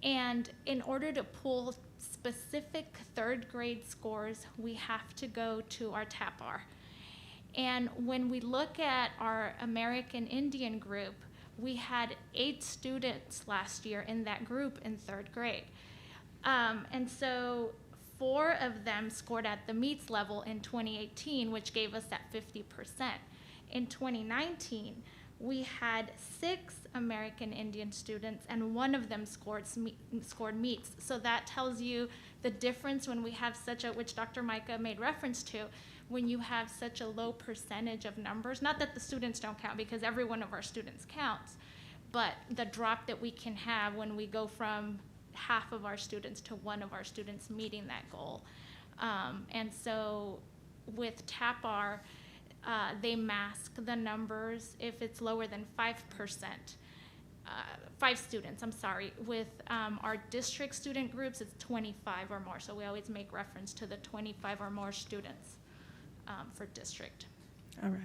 And in order to pull specific third grade scores, we have to go to our TAPR. And when we look at our American Indian group, we had 8 students last year in that group in third grade. And so 4 of them scored at the meets level in 2018, which gave us that 50%. In 2019, we had 6 American Indian students, and 1 of them scored meets. So that tells you the difference when we have such a, which Dr. Micah made reference to, when you have such a low percentage of numbers. Not that the students don't count, because every one of our students counts, but the drop that we can have when we go from half of our students to 1 of our students meeting that goal. And so with TAPR, they mask the numbers if it's lower than 5%. 5 students, I'm sorry. With our district student groups, it's 25 or more. So we always make reference to the 25 or more students for district. All right.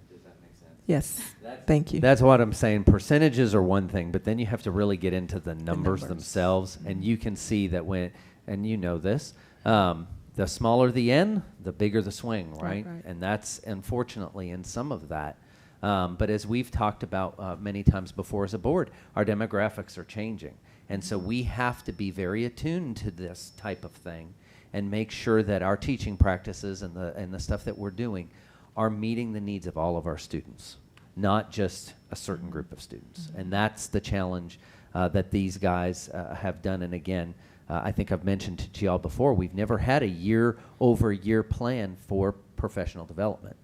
Does that make sense? Yes. Thank you. That's what I'm saying. Percentages are one thing, but then you have to really get into the numbers themselves, and you can see that when, and you know this, the smaller the N, the bigger the swing, right? Right. And that's unfortunately in some of that. But as we've talked about many times before as a board, our demographics are changing. And so we have to be very attuned to this type of thing and make sure that our teaching practices and the stuff that we're doing are meeting the needs of all of our students, not just a certain group of students. And that's the challenge that these guys have done. And again, I think I've mentioned to y'all before, we've never had a year-over-year plan for professional development.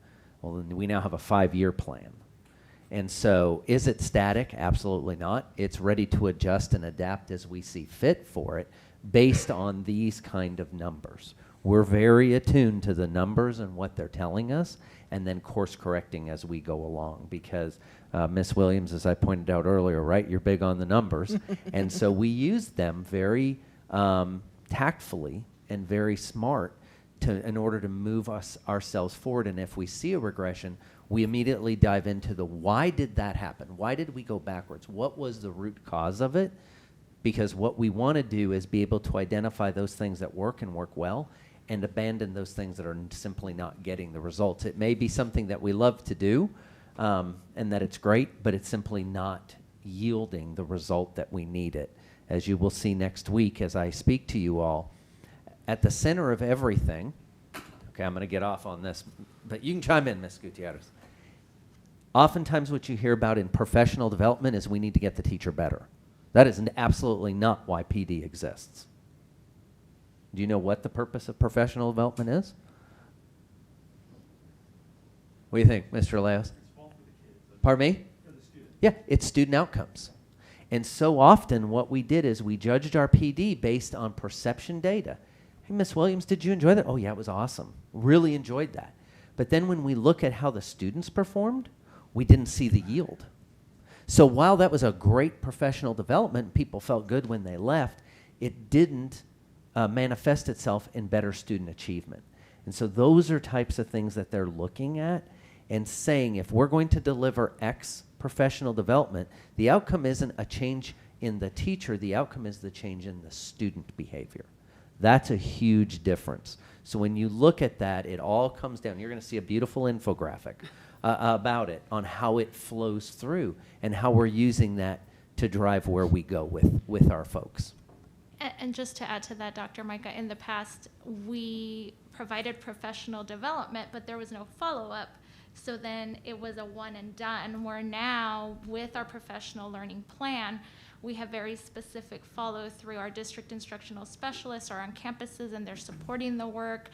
Well, then we now have a 5-year plan. And so is it static? Absolutely not. It's ready to adjust and adapt as we see fit for it based on these kind of numbers. We're very attuned to the numbers and what they're telling us, and then course correcting as we go along, because Ms. Williams, as I pointed out earlier, right, you're big on the numbers. And so we use them very tactfully and very smart in order to move ourselves forward. And if we see a regression, we immediately dive into the why did that happen? Why did we go backwards? What was the root cause of it? Because what we want to do is be able to identify those things that work and work well, and abandon those things that are simply not getting the results. It may be something that we love to do, and that it's great, but it's simply not yielding the result that we need it. as you will see next week as I speak to you all, at the center of everything, okay, I'm going to get off on this, but you can chime in, Ms. Gutierrez. Oftentimes what you hear about in professional development is we need to get the teacher better. That is absolutely not why PD exists. Do you know what the purpose of professional development is? What do you think, Mr. Leos? Pardon me? Yeah, it's student outcomes. And so often what we did is we judged our PD based on perception data. Hey, Miss Williams, did you enjoy that? Oh, yeah, it was awesome. Really enjoyed that. But then when we look at how the students performed, we didn't see the yield. So while that was a great professional development, people felt good when they left, it didn't manifest itself in better student achievement. And so those are types of things that they're looking at and saying, if we're going to deliver X professional development, the outcome isn't a change in the teacher, the outcome is the change in the student behavior. That's a huge difference. So when you look at that, it all comes down. You're going to see a beautiful infographic about it, on how it flows through and how we're using that to drive where we go with our folks. And just to add to that, Dr. Micah, in the past, we provided professional development, but there was no follow-up. So then it was a one and done, where now with our professional learning plan, we have very specific follow through. Our district instructional specialists are on campuses and they're supporting the work.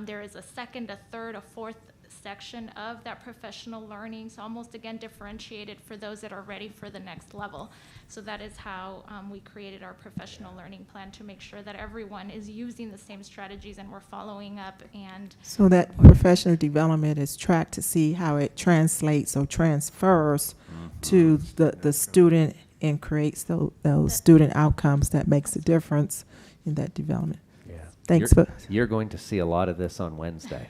There is a second, a third, a fourth section of that professional learning, so almost again differentiated for those that are ready for the next level. So that is how we created our professional learning plan, to make sure that everyone is using the same strategies and we're following up. And So that professional development is tracked to see how it translates or transfers to the student and creates those student outcomes that makes a difference in that development. Yeah. Thanks You're going to see a lot of this on Wednesday.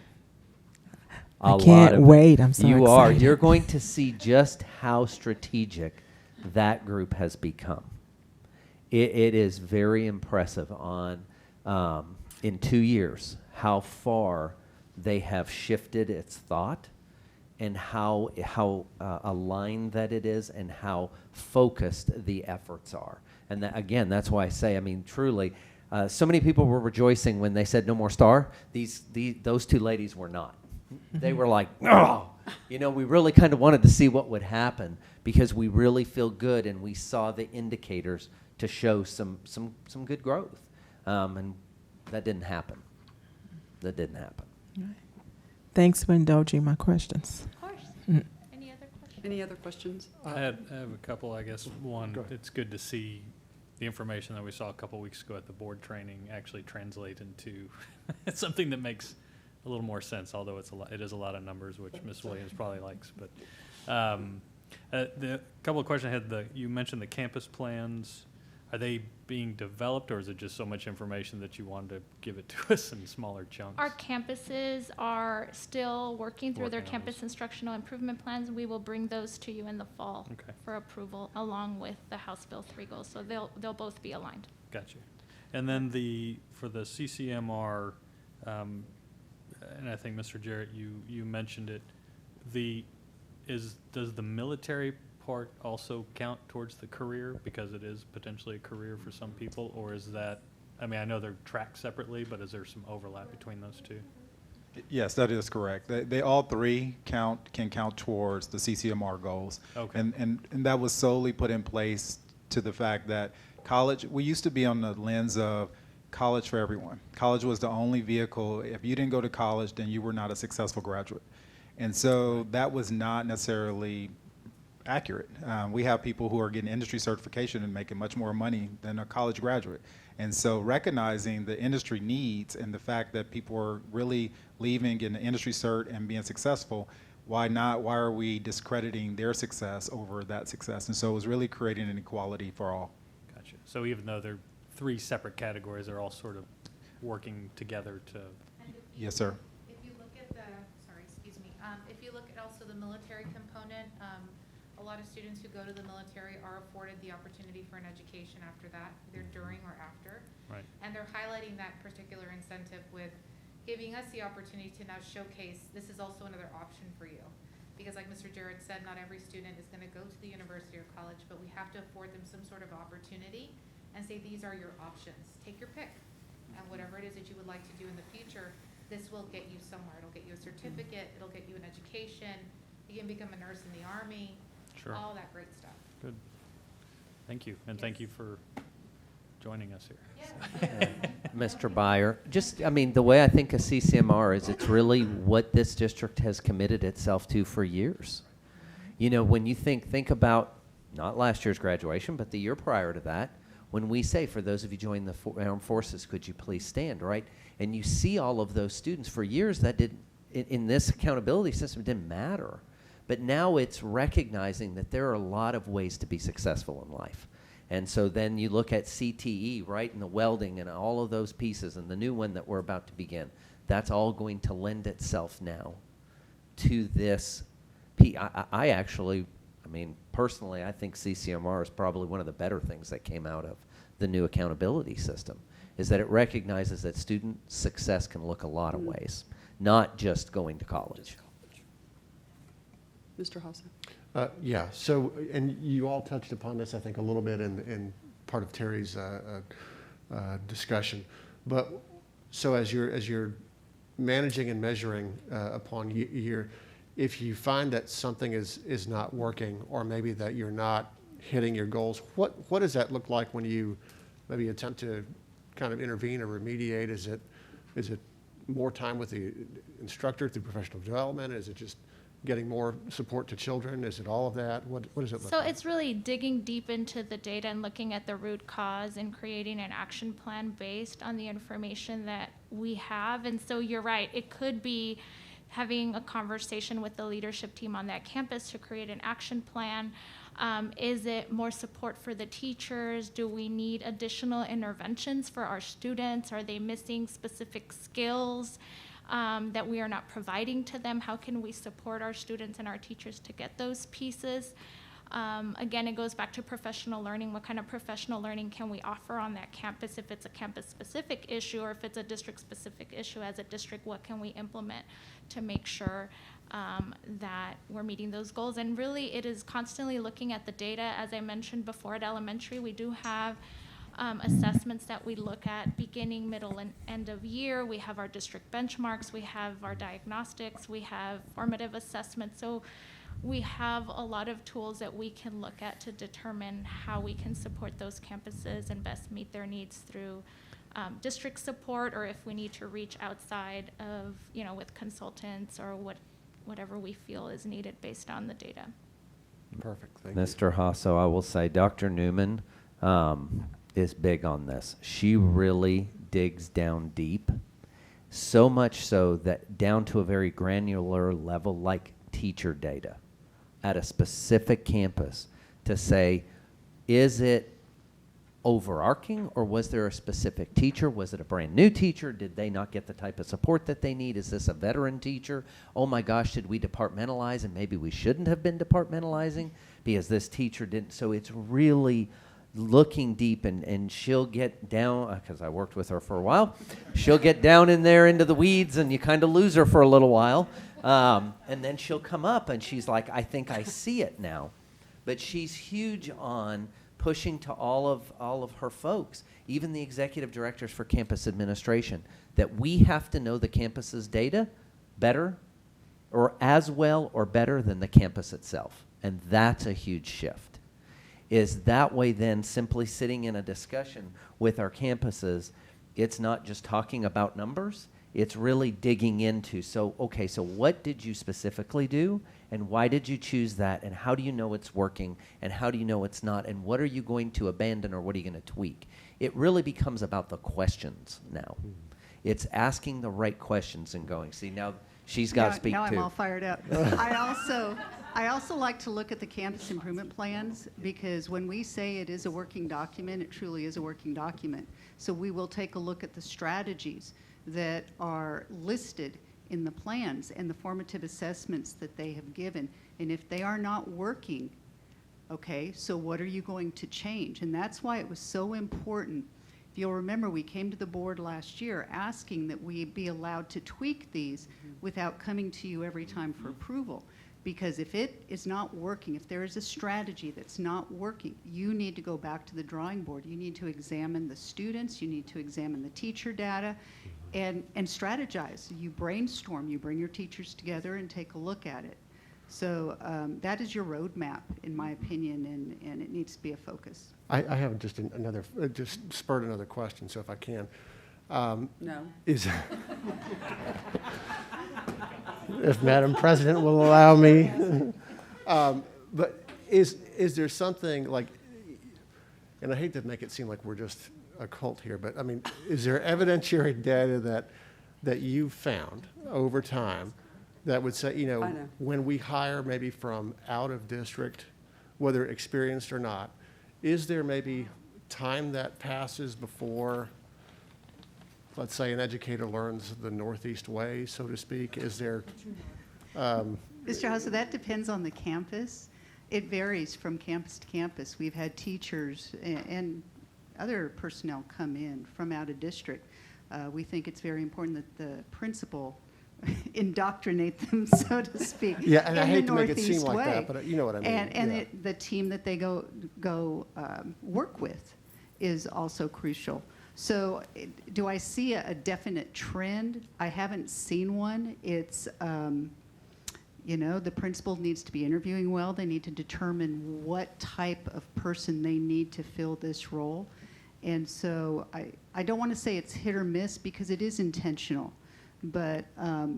I can't wait. I'm so You excited. are. You're going to see just how strategic that group has become. It is very impressive on, in 2 years, how far they have shifted its thought and how aligned that it is and how focused the efforts are. And that, again, that's why I say, I mean, truly, so many people were rejoicing when they said no more star. Those two ladies were not. They were like, oh, you know, we really kind of wanted to see what would happen because we really feel good and we saw the indicators to show some good growth. And that didn't happen. That didn't happen. Thanks for indulging my questions. of course, any other questions? Any other questions? I have a couple, I guess. One, it's good to see the information that we saw a couple weeks ago at the board training actually translate into something that makes a little more sense, although it is a lot of numbers, which Ms. Williams probably likes. But the couple of questions I had, you mentioned the campus plans. Are they being developed, or is it just so much information that you wanted to give it to us in smaller chunks? Our campuses are still working through their Working on campus those. instructional improvement plans. We will bring those to you in the fall Okay. for approval, along with the House Bill 3 goals. So they'll both be aligned. Gotcha. And then for the CCMR, and I think, Mr. Jarrett, you mentioned it, does the military part also count towards the career, because it is potentially a career for some people, or is that, I mean, I know they're tracked separately, but is there some overlap between those two? Yes, that is correct. They all three can count towards the CCMR goals. Okay. And that was solely put in place to the fact that college, we used to be on the lens of college for everyone. College was the only vehicle. If you didn't go to college, then you were not a successful graduate. And so that was not necessarily accurate. We have people who are getting industry certification and making much more money than a college graduate. And so recognizing the industry needs and the fact that people are really leaving in the industry cert and being successful, why are we discrediting their success over that success? And so it was really creating an equality for all. Gotcha. So even though they're three separate categories, they're all sort of working together to. Yes, sir. If you look at if you look at also the military component, a lot of students who go to the military are afforded the opportunity for an education after that, either during or after. Right. And they're highlighting that particular incentive with giving us the opportunity to now showcase this is also another option for you. Because like Mr. Jarrett said, not every student is going to go to the university or college, but we have to afford them some sort of opportunity and say, these are your options. Take your pick. And whatever it is that you would like to do in the future, this will get you somewhere. It'll get you a certificate, it'll get you an education, you can become a nurse in the Army, Sure. all that great stuff. Good. Thank you, and thank Yes. you for joining us here. Mr. Byer, just, I mean, the way I think of CCMR is it's really what this district has committed itself to for years. You know, when you think about, not last year's graduation, but the year prior to that, when we say, for those of you joining the armed forces, could you please stand, right? And you see all of those students for years that didn't, in this accountability system, it didn't matter. But now it's recognizing that there are a lot of ways to be successful in life. And so then you look at CTE, right, and the welding and all of those pieces, and the new one that we're about to begin. That's all going to lend itself now to this. I actually, I mean, personally, I think CCMR is probably one of the better things that came out of the new accountability system, is that it recognizes that student success can look a lot of ways, not just going to college. Mr. Hassa? Yeah, so, and you all touched upon this, I think, a little bit in part of Terry's discussion. But, so as you're managing and measuring upon year, if you find that something is not working, or maybe that you're not hitting your goals, what does that look like when you maybe attempt to kind of intervene or remediate? Is it more time with the instructor through professional development? Is it just getting more support to children? Is it all of that? What does it look So like? it's really digging deep into the data and looking at the root cause and creating an action plan based on the information that we have. And so you're right, it could be having a conversation with the leadership team on that campus to create an action plan. Is it more support for the teachers? Do we need additional interventions for our students? Are they missing specific skills that we are not providing to them? How can we support our students and our teachers to get those pieces? Again, it goes back to professional learning. What kind of professional learning can we offer on that campus? If it's a campus-specific issue, or if it's a district-specific issue as a district, what can we implement to make sure that we're meeting those goals? And really, it is constantly looking at the data. As I mentioned before, at elementary, we do have assessments that we look at beginning, middle, and end of year. We have our district benchmarks, we have our diagnostics, we have formative assessments. So we have a lot of tools that we can look at to determine how we can support those campuses and best meet their needs through district support, or if we need to reach outside of, you know, with consultants or whatever we feel is needed based on the data. Perfect, thank you. Mr. Hasso, I will say Dr. Newman is big on this. She really digs down deep, so much so that down to a very granular level, like teacher data at a specific campus, to say, is it overarching, or was there a specific teacher? Was it a brand new teacher? Did they not get the type of support that they need? Is this a veteran teacher? Oh my gosh, did we departmentalize, and maybe we shouldn't have been departmentalizing because this teacher didn't? So it's really looking deep, and she'll get down, because I worked with her for a while, she'll get down in there into the weeds, and you kind of lose her for a little while. And then she'll come up, and she's like, I think I see it now. But she's huge on pushing to all of her folks, even the executive directors for campus administration, that we have to know the campus's data better, or as well or better than the campus itself. And that's a huge shift. Is that way then simply sitting in a discussion with our campuses, it's not just talking about numbers, it's really digging into, so, okay, so what did you specifically do, and why did you choose that, and how do you know it's working, and how do you know it's not, and what are you going to abandon, or what are you going to tweak? It really becomes about the questions now. It's asking the right questions and going, see, now she's got to speak now too. I'm all fired up. I also like to look at the campus improvement plans, because when we say it is a working document, it truly is a working document. So we will take a look at the strategies that are listed in the plans and the formative assessments that they have given. And if they are not working, okay, so what are you going to change? And that's why it was so important. If you'll remember, we came to the board last year asking that we be allowed to tweak these without coming to you every time for approval. Because if it is not working, if there is a strategy that's not working, you need to go back to the drawing board. You need to examine the students, you need to examine the teacher data, and strategize. You brainstorm, you bring your teachers together and take a look at it. So that is your roadmap, in my opinion, and it needs to be a focus. I have just another, just spurred another question, so if I can. No. Is, if Madam President will allow me. But is there something like, and I hate to make it seem like we're just a cult here, but I mean, is there evidentiary data that you've found over time that would say, you know, when we hire maybe from out of district, whether experienced or not, is there maybe time that passes before, let's say, an educator learns the Northeast way, so to speak? Is there? Mr. House, so that depends on the campus. It varies from campus to campus. We've had teachers and other personnel come in from out of district. We think it's very important that the principal indoctrinate them, so to speak. Yeah, and I hate to make it Northeast seem like way. that, but you know what I mean. And the team that they go work with is also crucial. So do I see a definite trend? I haven't seen one. It's, you know, the principal needs to be interviewing well. They need to determine what type of person they need to fill this role. And so I don't want to say it's hit or miss because it is intentional. But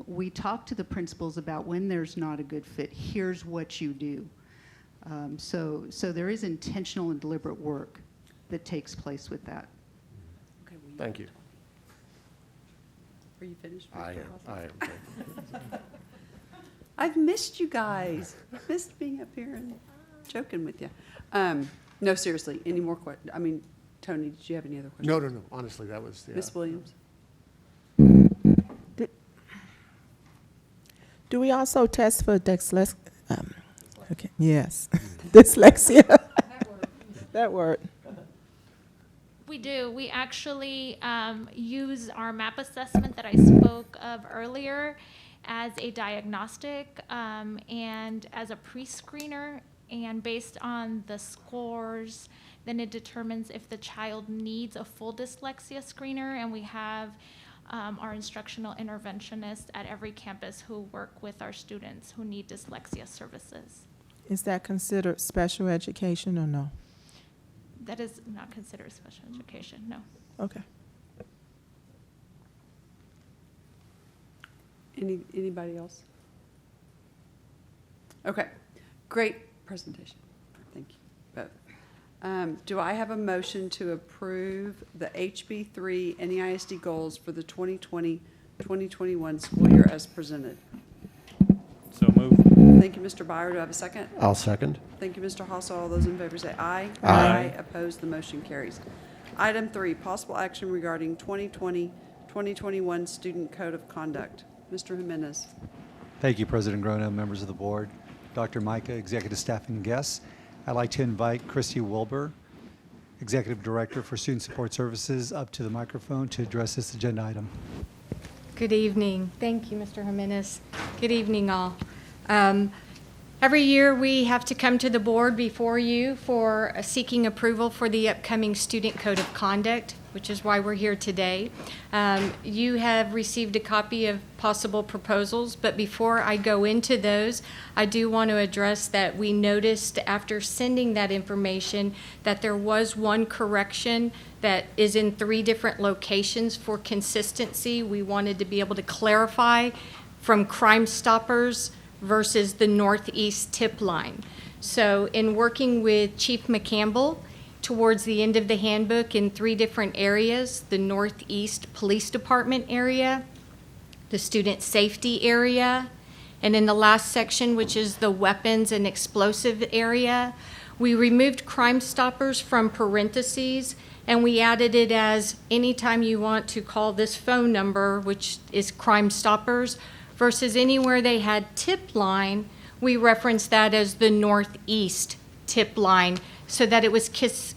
we talk to the principals about when there's not a good fit, here's what you do. So there is intentional and deliberate work that takes place with that. Okay, Thank you. Are you finished? I am. I've missed you guys. I've missed being up here and joking with you. No, seriously, any more questions? I mean, Tony, did you have any other questions? No. Honestly, that was, yeah. Ms. Williams? Do we also test for dyslexia? Okay, yes, dyslexia. That word. We do. We actually use our MAP assessment that I spoke of earlier as a diagnostic and as a pre-screener. And based on the scores, then it determines if the child needs a full dyslexia screener. And we have our instructional interventionists at every campus who work with our students who need dyslexia services. Is that considered special education or no? That is not considered special education, no. Okay. Anybody else? Okay, great presentation. Thank you both. Do I have a motion to approve the HB3 NEISD goals for the 2020-2021 school year as presented? So moved. Thank you, Mr. Byer. Do I have a second? I'll second. Thank you, Mr. Hossel. All those in favor say aye. Aye. Opposed, the motion carries. Item 3, possible action regarding 2020-2021 Student Code of Conduct. Mr. Jimenez. Thank you, President Grona, members of the board, Dr. Micah, executive staff and guests. I'd like to invite Christy Wilbur, Executive Director for Student Support Services, up to the microphone to address this agenda item. Good evening. Thank you, Mr. Jimenez. Good evening, all. Every year, we have to come to the board before you for seeking approval for the upcoming Student Code of Conduct, which is why we're here today. You have received a copy of possible proposals, but before I go into those, I do want to address that we noticed after sending that information that there was one correction that is in 3 different locations for consistency. We wanted to be able to clarify from Crime Stoppers versus the Northeast tip line. So in working with Chief McCampbell, towards the end of the handbook in 3 different areas, the Northeast Police Department area, the student safety area, and in the last section, which is the weapons and explosive area, we removed Crime Stoppers from parentheses and we added it as anytime you want to call this phone number, which is Crime Stoppers, versus anywhere they had tip line, we referenced that as the Northeast tip line so that it was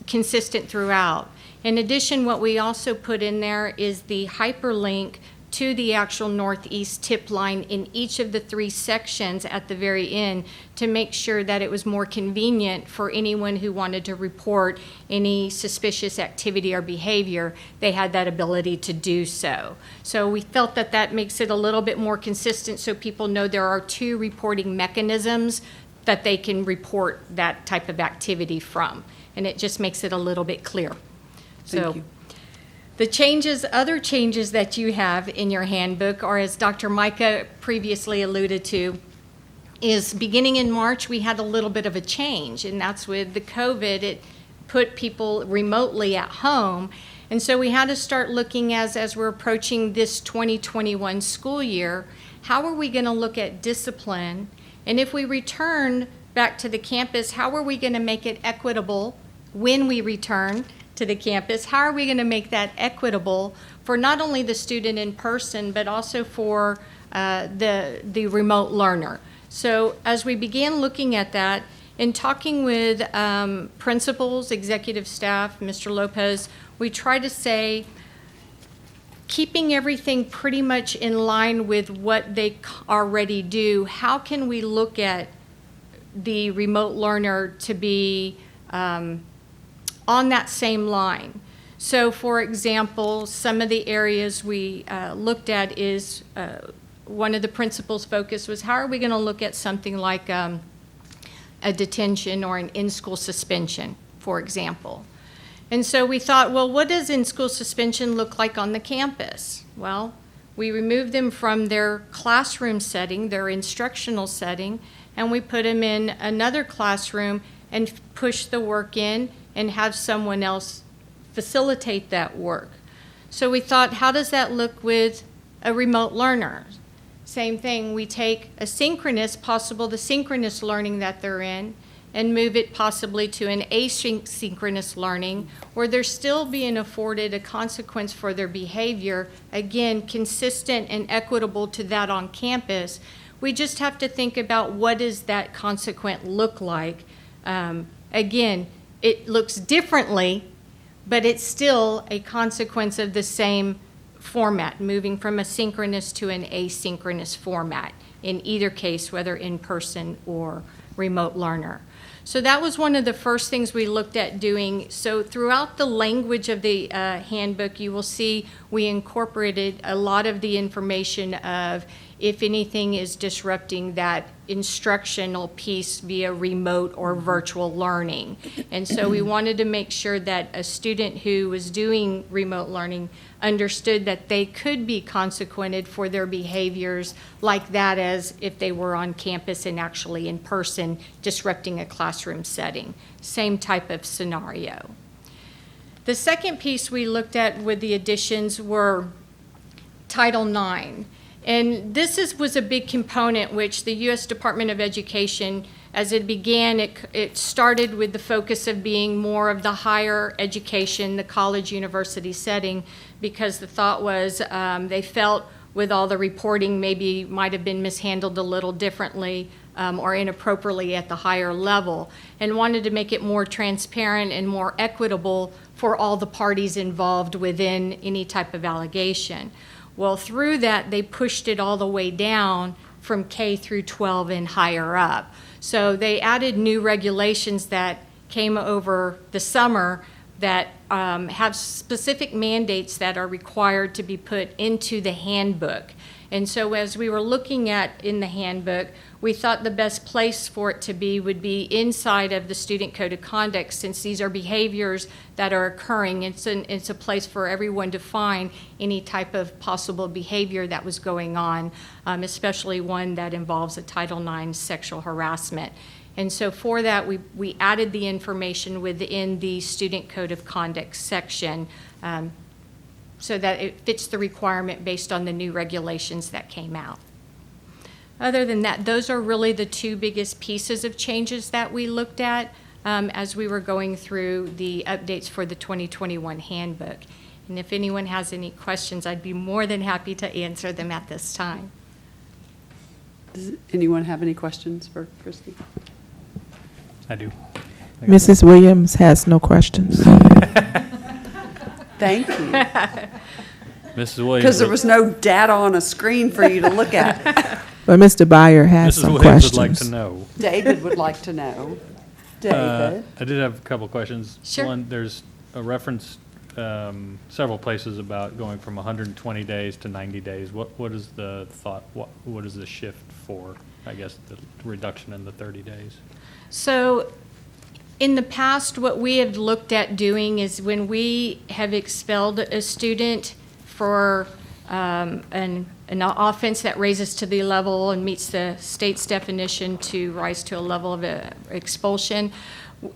consistent throughout. In addition, what we also put in there is the hyperlink to the actual northeast tip line in each of the 3 sections at the very end to make sure that it was more convenient for anyone who wanted to report any suspicious activity or behavior. They had that ability to do so. So we felt that that makes it a little bit more consistent so people know there are 2 reporting mechanisms that they can report that type of activity from. And it just makes it a little bit clear. Thank you. The changes, other changes that you have in your handbook are, as Dr. Micah previously alluded to, is beginning in March, we had a little bit of a change, and that's with the COVID. It put people remotely at home. And so we had to start looking as we're approaching this 2021 school year, how are we going to look at discipline? And if we return back to the campus, how are we going to make it equitable when we return to the campus? How are we going to make that equitable for not only the student in person, but also for the remote learner? So as we began looking at that, in talking with principals, executive staff, Mr. Lopez, we try to say, keeping everything pretty much in line with what they already do, how can we look at the remote learner to be on that same line? So for example, some of the areas we looked at is, one of the principals' focus was how are we going to look at something like a detention or an in-school suspension, for example. And so we thought, well, what does in-school suspension look like on the campus? Well, we removed them from their classroom setting, their instructional setting, and we put them in another classroom and push the work in and have someone else facilitate that work. So we thought, how does that look with a remote learner? Same thing, we take the synchronous learning that they're in, and move it possibly to an asynchronous learning where they're still being afforded a consequence for their behavior, again, consistent and equitable to that on campus. We just have to think about what does that consequent look like. Again, it looks differently, but it's still a consequence of the same format, moving from a synchronous to an asynchronous format in either case, whether in person or remote learner. So that was one of the first things we looked at doing. So throughout the language of the handbook, you will see we incorporated a lot of the information of if anything is disrupting that instructional piece via remote or virtual learning. And so we wanted to make sure that a student who was doing remote learning understood that they could be consequented for their behaviors like that as if they were on campus and actually in person disrupting a classroom setting. Same type of scenario. The second piece we looked at with the additions were Title IX. And this was a big component which the U.S. Department of Education, as it began, it started with the focus of being more of the higher education, the college university setting, because the thought was they felt with all the reporting maybe might have been mishandled a little differently or inappropriately at the higher level, and wanted to make it more transparent and more equitable for all the parties involved within any type of allegation. Well, through that, they pushed it all the way down from K through 12 and higher up. So they added new regulations that came over the summer that have specific mandates that are required to be put into the handbook. And so as we were looking at in the handbook, we thought the best place for it to be would be inside of the Student Code of Conduct, since these are behaviors that are occurring. It's a place for everyone to find any type of possible behavior that was going on, especially one that involves a Title IX sexual harassment. And so for that, we added the information within the Student Code of Conduct section so that it fits the requirement based on the new regulations that came out. Other than that, those are really the two biggest pieces of changes that we looked at as we were going through the updates for the 2021 handbook. And if anyone has any questions, I'd be more than happy to answer them at this time. Does anyone have any questions for Christy? I do. Mrs. Williams has no questions. Thank you. Mrs. Williams. Because there was no data on a screen for you to look at. But Mr. Byer has Mrs. some Williams would questions. like to know. David would like to know. David? I did have a couple questions. Sure. One, there's a reference several places about going from 120 days to 90 days. What is the thought? What is the shift for? I guess the reduction in the 30 days. So in the past, what we have looked at doing is when we have expelled a student for an offense that raises to the level and meets the state's definition to rise to a level of expulsion,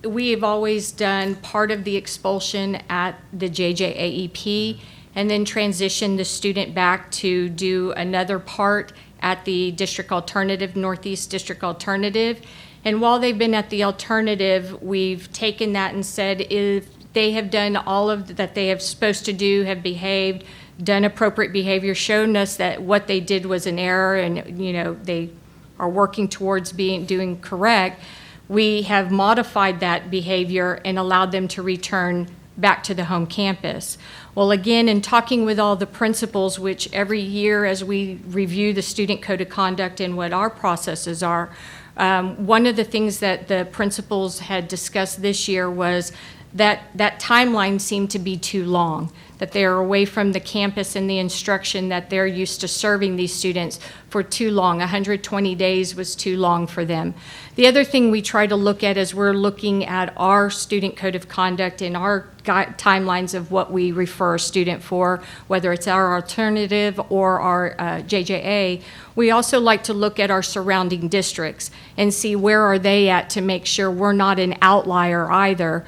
we have always done part of the expulsion at the JJAEP and then transition the student back to do another part at the district alternative, Northeast District Alternative. And while they've been at the alternative, we've taken that and said if they have done all of that they have supposed to do, have behaved, done appropriate behavior, shown us that what they did was an error and, you know, they are working towards doing correct, we have modified that behavior and allowed them to return back to the home campus. Well, again, in talking with all the principals, which every year as we review the student code of conduct and what our processes are, one of the things that the principals had discussed this year was that timeline seemed to be too long, that they're away from the campus and the instruction that they're used to serving these students for too long. 120 days was too long for them. The other thing we try to look at is we're looking at our student code of conduct and our timelines of what we refer a student for, whether it's our alternative or our JJA. We also like to look at our surrounding districts and see where are they at to make sure we're not an outlier either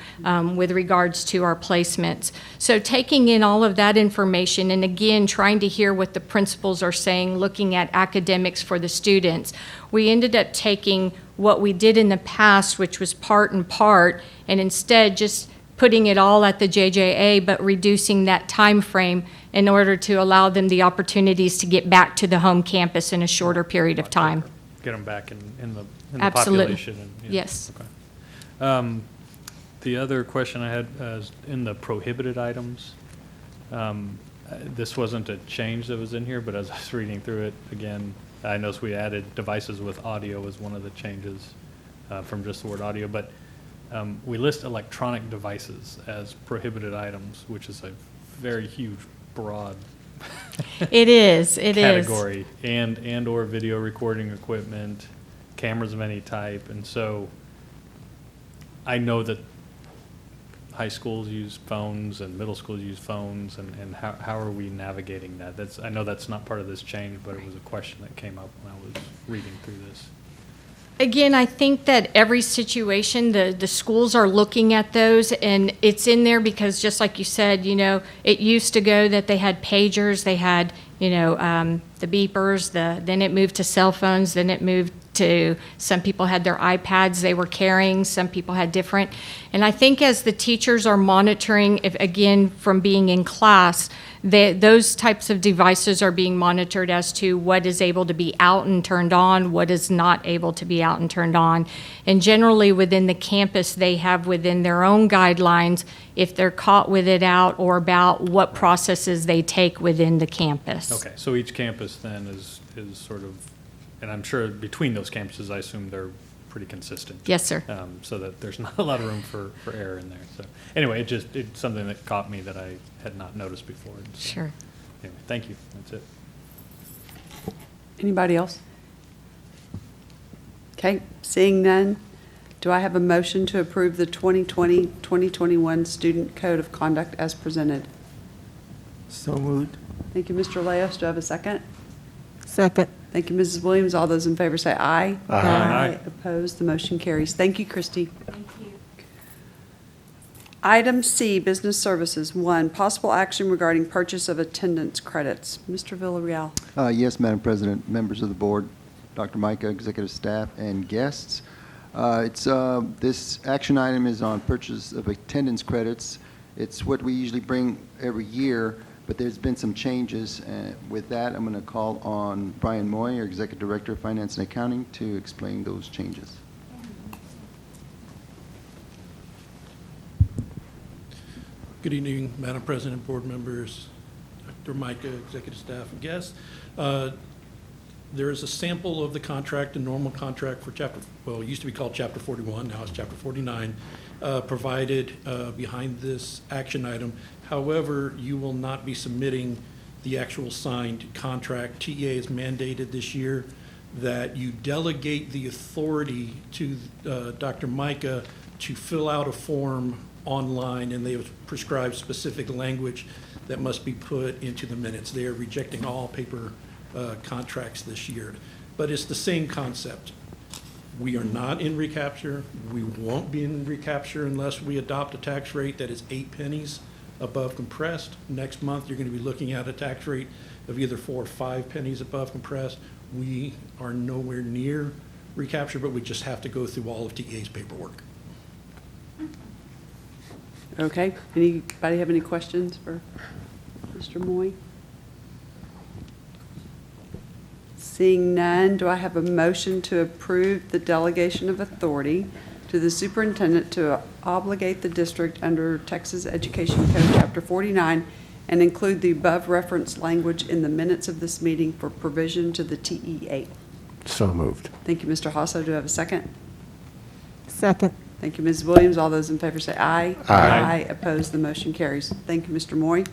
with regards to our placements. So taking in all of that information and again trying to hear what the principals are saying, looking at academics for the students, we ended up taking what we did in the past, which was part and part, and instead just putting it all at the JJA, but reducing that time frame in order to allow them the opportunities to get back to the home campus in a shorter period of time. Get them back in the Absolutely. population. And, yeah. Yes. Okay. The other question I had is in the prohibited items. This wasn't a change that was in here, but as I was reading through it again, I noticed we added devices with audio as one of the changes from just the word audio, but we list electronic devices as prohibited items, which is a very huge, broad It is. category, and or video recording equipment, cameras of any type, and so I know that high schools use phones and middle schools use phones, and how are we navigating that? I know that's not part of this change, but it was a question that came up when I was reading through this. Again, I think that every situation, the schools are looking at those, and it's in there because just like you said, you know, it used to go that they had pagers, they had, you know, the beepers, then it moved to cell phones, then it moved to, some people had their iPads they were carrying, some people had different. And I think as the teachers are monitoring, if, again, from being in class, those types of devices are being monitored as to what is able to be out and turned on, what is not able to be out and turned on. And generally within the campus, they have within their own guidelines, if they're caught with it out or about, what processes they take within the campus. Okay, so each campus then is sort of, and I'm sure between those campuses, I assume they're pretty consistent. Yes, sir. So that there's not a lot of room for error in there. So anyway, it's something that caught me that I had not noticed before. So, Sure. Anyway, thank you. That's it. Anybody else? Okay, seeing none, do I have a motion to approve the 2020-2021 Student Code of Conduct as presented? So moved. Thank you, Mr. Leos. Do I have a second? Second. Thank you, Mrs. Williams. All those in favor say aye. Aye. Aye. Opposed, the motion carries. Thank you, Christy. Thank you. Item C, Business Services. 1, possible action regarding purchase of attendance credits. Mr. Villarreal. Yes, Madam President, members of the board, Dr. Micah, executive staff, and guests. This action item is on purchase of attendance credits. It's what we usually bring every year, but there's been some changes. With that, I'm going to call on Brian Moy, our Executive Director of Finance and Accounting, to explain those changes. Good evening, Madam President, board members, Dr. Micah, executive staff, and guests. There is a sample of the contract, a normal contract for it used to be called Chapter 41, now it's Chapter 49, provided behind this action item. However, you will not be submitting the actual signed contract. TEA has mandated this year that you delegate the authority to Dr. Micah to fill out a form online, and they have prescribed specific language that must be put into the minutes. They are rejecting all paper contracts this year. But it's the same concept. We are not in recapture. We won't be in recapture unless we adopt a tax rate that is 8 pennies above compressed. Next month, you're going to be looking at a tax rate of either 4 or 5 pennies above compressed. We are nowhere near recapture, but we just have to go through all of TEA's paperwork. Okay, anybody have any questions for Mr. Moy? Seeing none, do I have a motion to approve the delegation of authority to the superintendent to obligate the district under Texas Education Code Chapter 49 and include the above referenced language in the minutes of this meeting for provision to the TEA? So moved. Thank you, Mr. Hasso. Do I have a second? Second. Thank you, Ms. Williams. All those in favor say aye. Aye. Opposed, the motion carries. Thank you, Mr. Moy.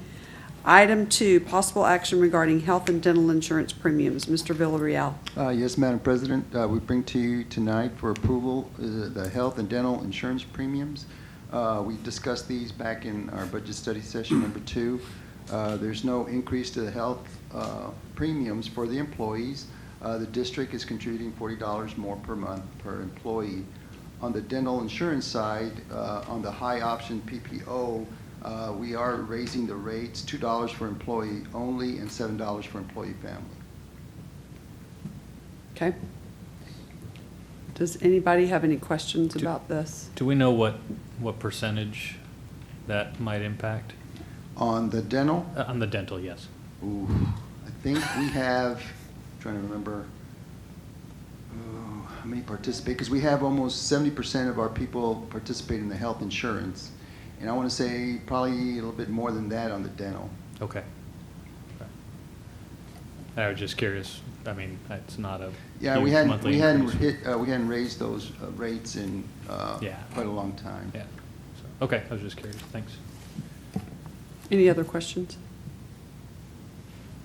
Item 2, possible action regarding health and dental insurance premiums. Mr. Villarreal. Yes, Madam President, we bring to you tonight for approval the health and dental insurance premiums. We discussed these back in our budget study session number 2. There's no increase to the health premiums for the employees. The district is contributing $40 more per month per employee. On the dental insurance side, on the high option PPO, we are raising the rates, $2 for employee only and $7 for employee family. Okay. Does anybody have any questions about this? Do we know what percentage that might impact? On the dental? On the dental, yes. Ooh, I think we have, trying to remember, how many participate, because we have almost 70% of our people participate in the health insurance. And I want to say probably a little bit more than that on the dental. Okay. I was just curious. I mean, it's not a Yeah, huge we hadn't monthly we hadn't raised those rates in Yeah. quite a long time. Yeah. So, okay, I was just curious. Thanks. Any other questions?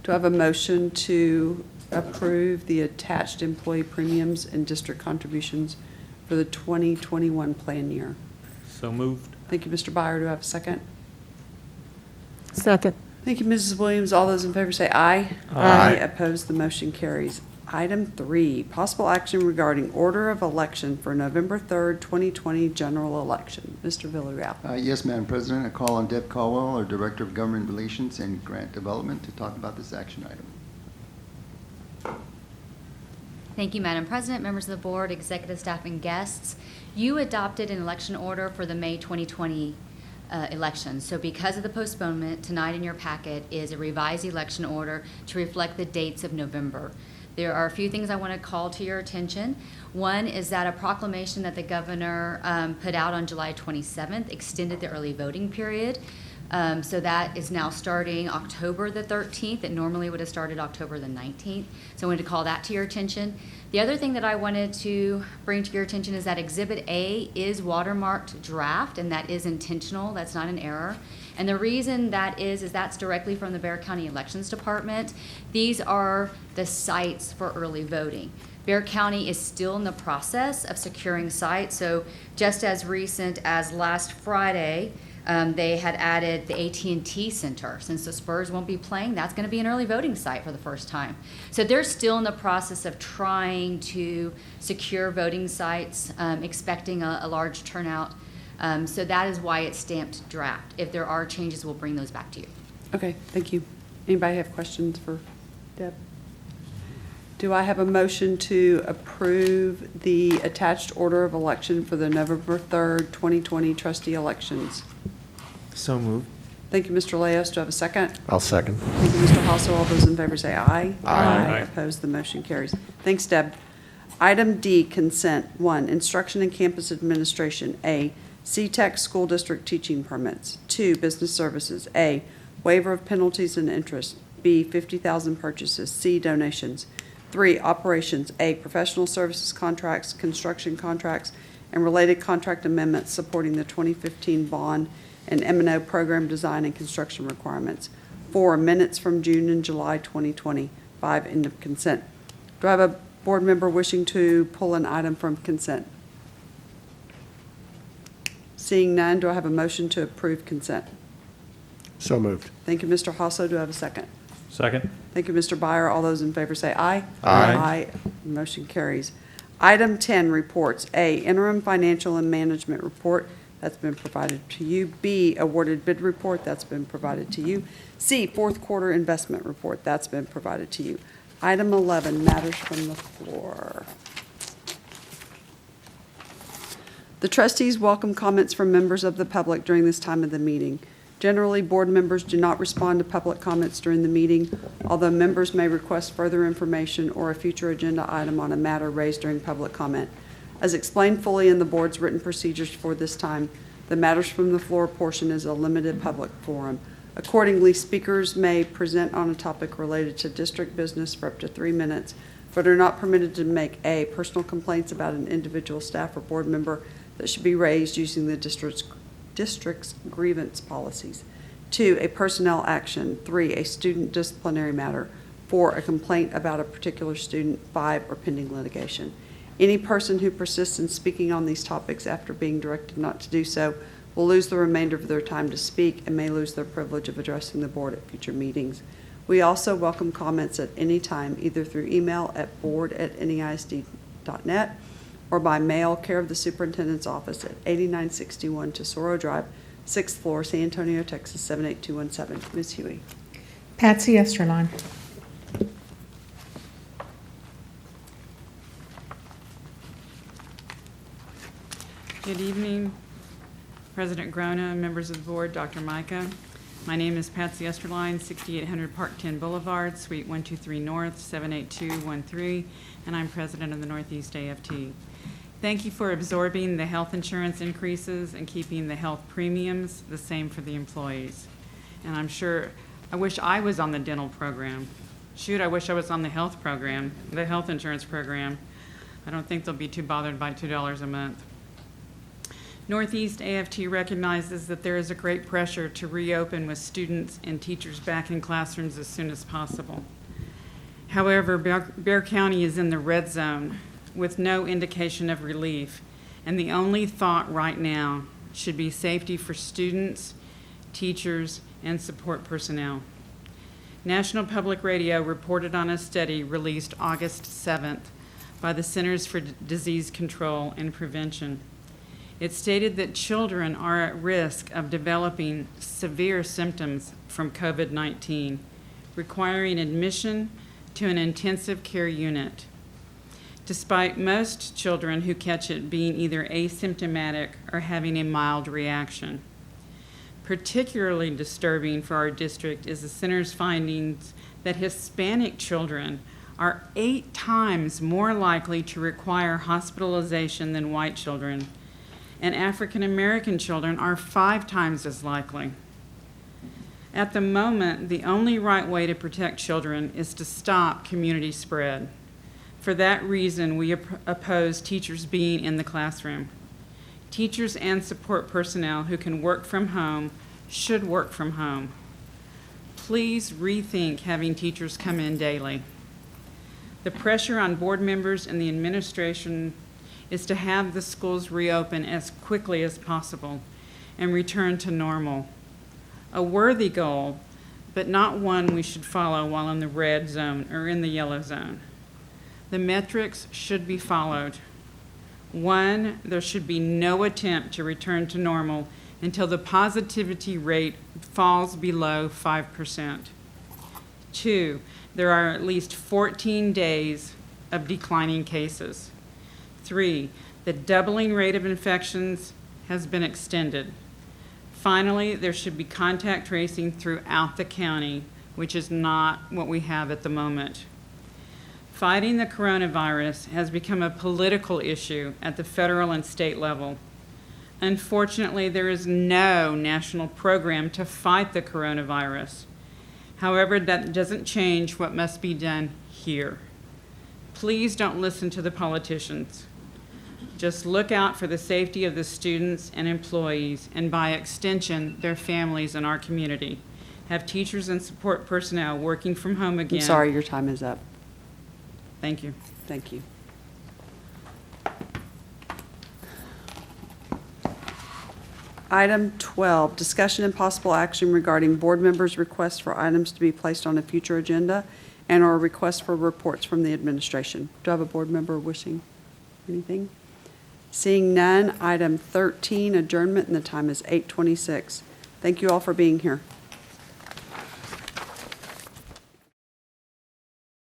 Do I have a motion to approve the attached employee premiums and district contributions for the 2021 plan year? So moved. Thank you, Mr. Byer. Do I have a second? Second. Thank you, Mrs. Williams. All those in favor say aye. Aye. Opposed, the motion carries. Item 3, possible action regarding order of election for November 3rd, 2020 general election. Mr. Villarreal. Yes, Madam President, I call on Deb Caldwell, our Director of Government Relations and Grant Development, to talk about this action item. Thank you, Madam President, members of the board, executive staff, and guests. You adopted an election order for the May 2020 election. So because of the postponement, tonight in your packet is a revised election order to reflect the dates of November. There are a few things I want to call to your attention. One is that a proclamation that the governor put out on July 27th extended the early voting period. So that is now starting October the 13th. It normally would have started October the 19th. So I wanted to call that to your attention. The other thing that I wanted to bring to your attention is that Exhibit A is watermarked draft, and that is intentional. That's not an error. And the reason that is that's directly from the Bexar County Elections Department. These are the sites for early voting. Bexar County is still in the process of securing sites. So just as recent as last Friday, they had added the AT&T Center. Since the Spurs won't be playing, that's going to be an early voting site for the first time. So they're still in the process of trying to secure voting sites, expecting a large turnout. So that is why it's stamped draft. If there are changes, we'll bring those back to you. Okay, thank you. Anybody have questions for Deb? Do I have a motion to approve the attached order of election for the November 3rd, 2020 trustee elections? So moved. Thank you, Mr. Leos. Do I have a second? I'll second. Thank you, Mr. Hassel. All those in favor say aye. Aye. Opposed, the motion carries. Thanks, Deb. Item D, consent. 1, instruction and campus administration. A, CTEC school district teaching permits. 2, business services. A, waiver of penalties and interest. B, 50,000 purchases. C, donations. 3, operations. A, professional services contracts, construction contracts, and related contract amendments supporting the 2015 bond and M&O program design and construction requirements. 4, minutes from June and July 2020. 5, end of consent. Do I have a board member wishing to pull an item from consent? Seeing none, do I have a motion to approve consent? So moved. Thank you, Mr. Hasso. Do I have a second? Second. Thank you, Mr. Byer. All those in favor say aye. Aye. Aye. Motion carries. Item 10, reports. A, interim financial and management report. That's been provided to you. B, awarded bid report. That's been provided to you. C, fourth quarter investment report. That's been provided to you. Item 11, matters from the floor. The trustees welcome comments from members of the public during this time of the meeting. Generally, board members do not respond to public comments during the meeting, although members may request further information or a future agenda item on a matter raised during public comment. As explained fully in the board's written procedures for this time, the matters from the floor portion is a limited public forum. Accordingly, speakers may present on a topic related to district business for up to 3 minutes, but are not permitted to make A, personal complaints about an individual staff or board member that should be raised using the district's grievance policies. 2, a personnel action. 3, a student disciplinary matter. 4, a complaint about a particular student. 5, or pending litigation. Any person who persists in speaking on these topics after being directed not to do so will lose the remainder of their time to speak and may lose their privilege of addressing the board at future meetings. We also welcome comments at any time, either through email at board@neisd.net or by mail, care of the superintendent's office at 8961 Tesoro Drive, 6th floor, San Antonio, Texas 78217. Ms. Huey. Patsy Esterline. Good evening, President Grona, members of the board, Dr. Micah. My name is Patsy Esterline, 6800 Park 10 Boulevard, Suite 123 North, 78213, and I'm president of the Northeast AFT. Thank you for absorbing the health insurance increases and keeping the health premiums the same for the employees. And I'm sure, I wish I was on the dental program. Shoot, I wish I was on the health program, the health insurance program. I don't think they'll be too bothered by $2 a month. Northeast AFT recognizes that there is a great pressure to reopen with students and teachers back in classrooms as soon as possible. However, Bexar County is in the red zone with no indication of relief, and the only thought right now should be safety for students, teachers, and support personnel. National Public Radio reported on a study released August 7th by the Centers for Disease Control and Prevention. It stated that children are at risk of developing severe symptoms from COVID-19, requiring admission to an intensive care unit, despite most children who catch it being either asymptomatic or having a mild reaction. Particularly disturbing for our district is the center's findings that Hispanic children are 8 times more likely to require hospitalization than white children, and African American children are 5 times as likely. At the moment, the only right way to protect children is to stop community spread. For that reason, we oppose teachers being in the classroom. Teachers and support personnel who can work from home should work from home. Please rethink having teachers come in daily. The pressure on board members and the administration is to have the schools reopen as quickly as possible and return to normal. A worthy goal, but not one we should follow while in the red zone or in the yellow zone. The metrics should be followed. 1, there should be no attempt to return to normal until the positivity rate falls below 5%. 2, there are at least 14 days of declining cases. 3, the doubling rate of infections has been extended. Finally, there should be contact tracing throughout the county, which is not what we have at the moment. Fighting the coronavirus has become a political issue at the federal and state level. Unfortunately, there is no national program to fight the coronavirus. However, that doesn't change what must be done here. Please don't listen to the politicians. Just look out for the safety of the students and employees, and by extension, their families in our community. Have teachers and support personnel working from home again. I'm sorry, your time is up. Thank you. Thank you. Item 12, discussion and possible action regarding board members' requests for items to be placed on a future agenda and or requests for reports from the administration. Do I have a board member wishing anything? Seeing none, item 13, adjournment, and the time is 8:26. Thank you all for being here.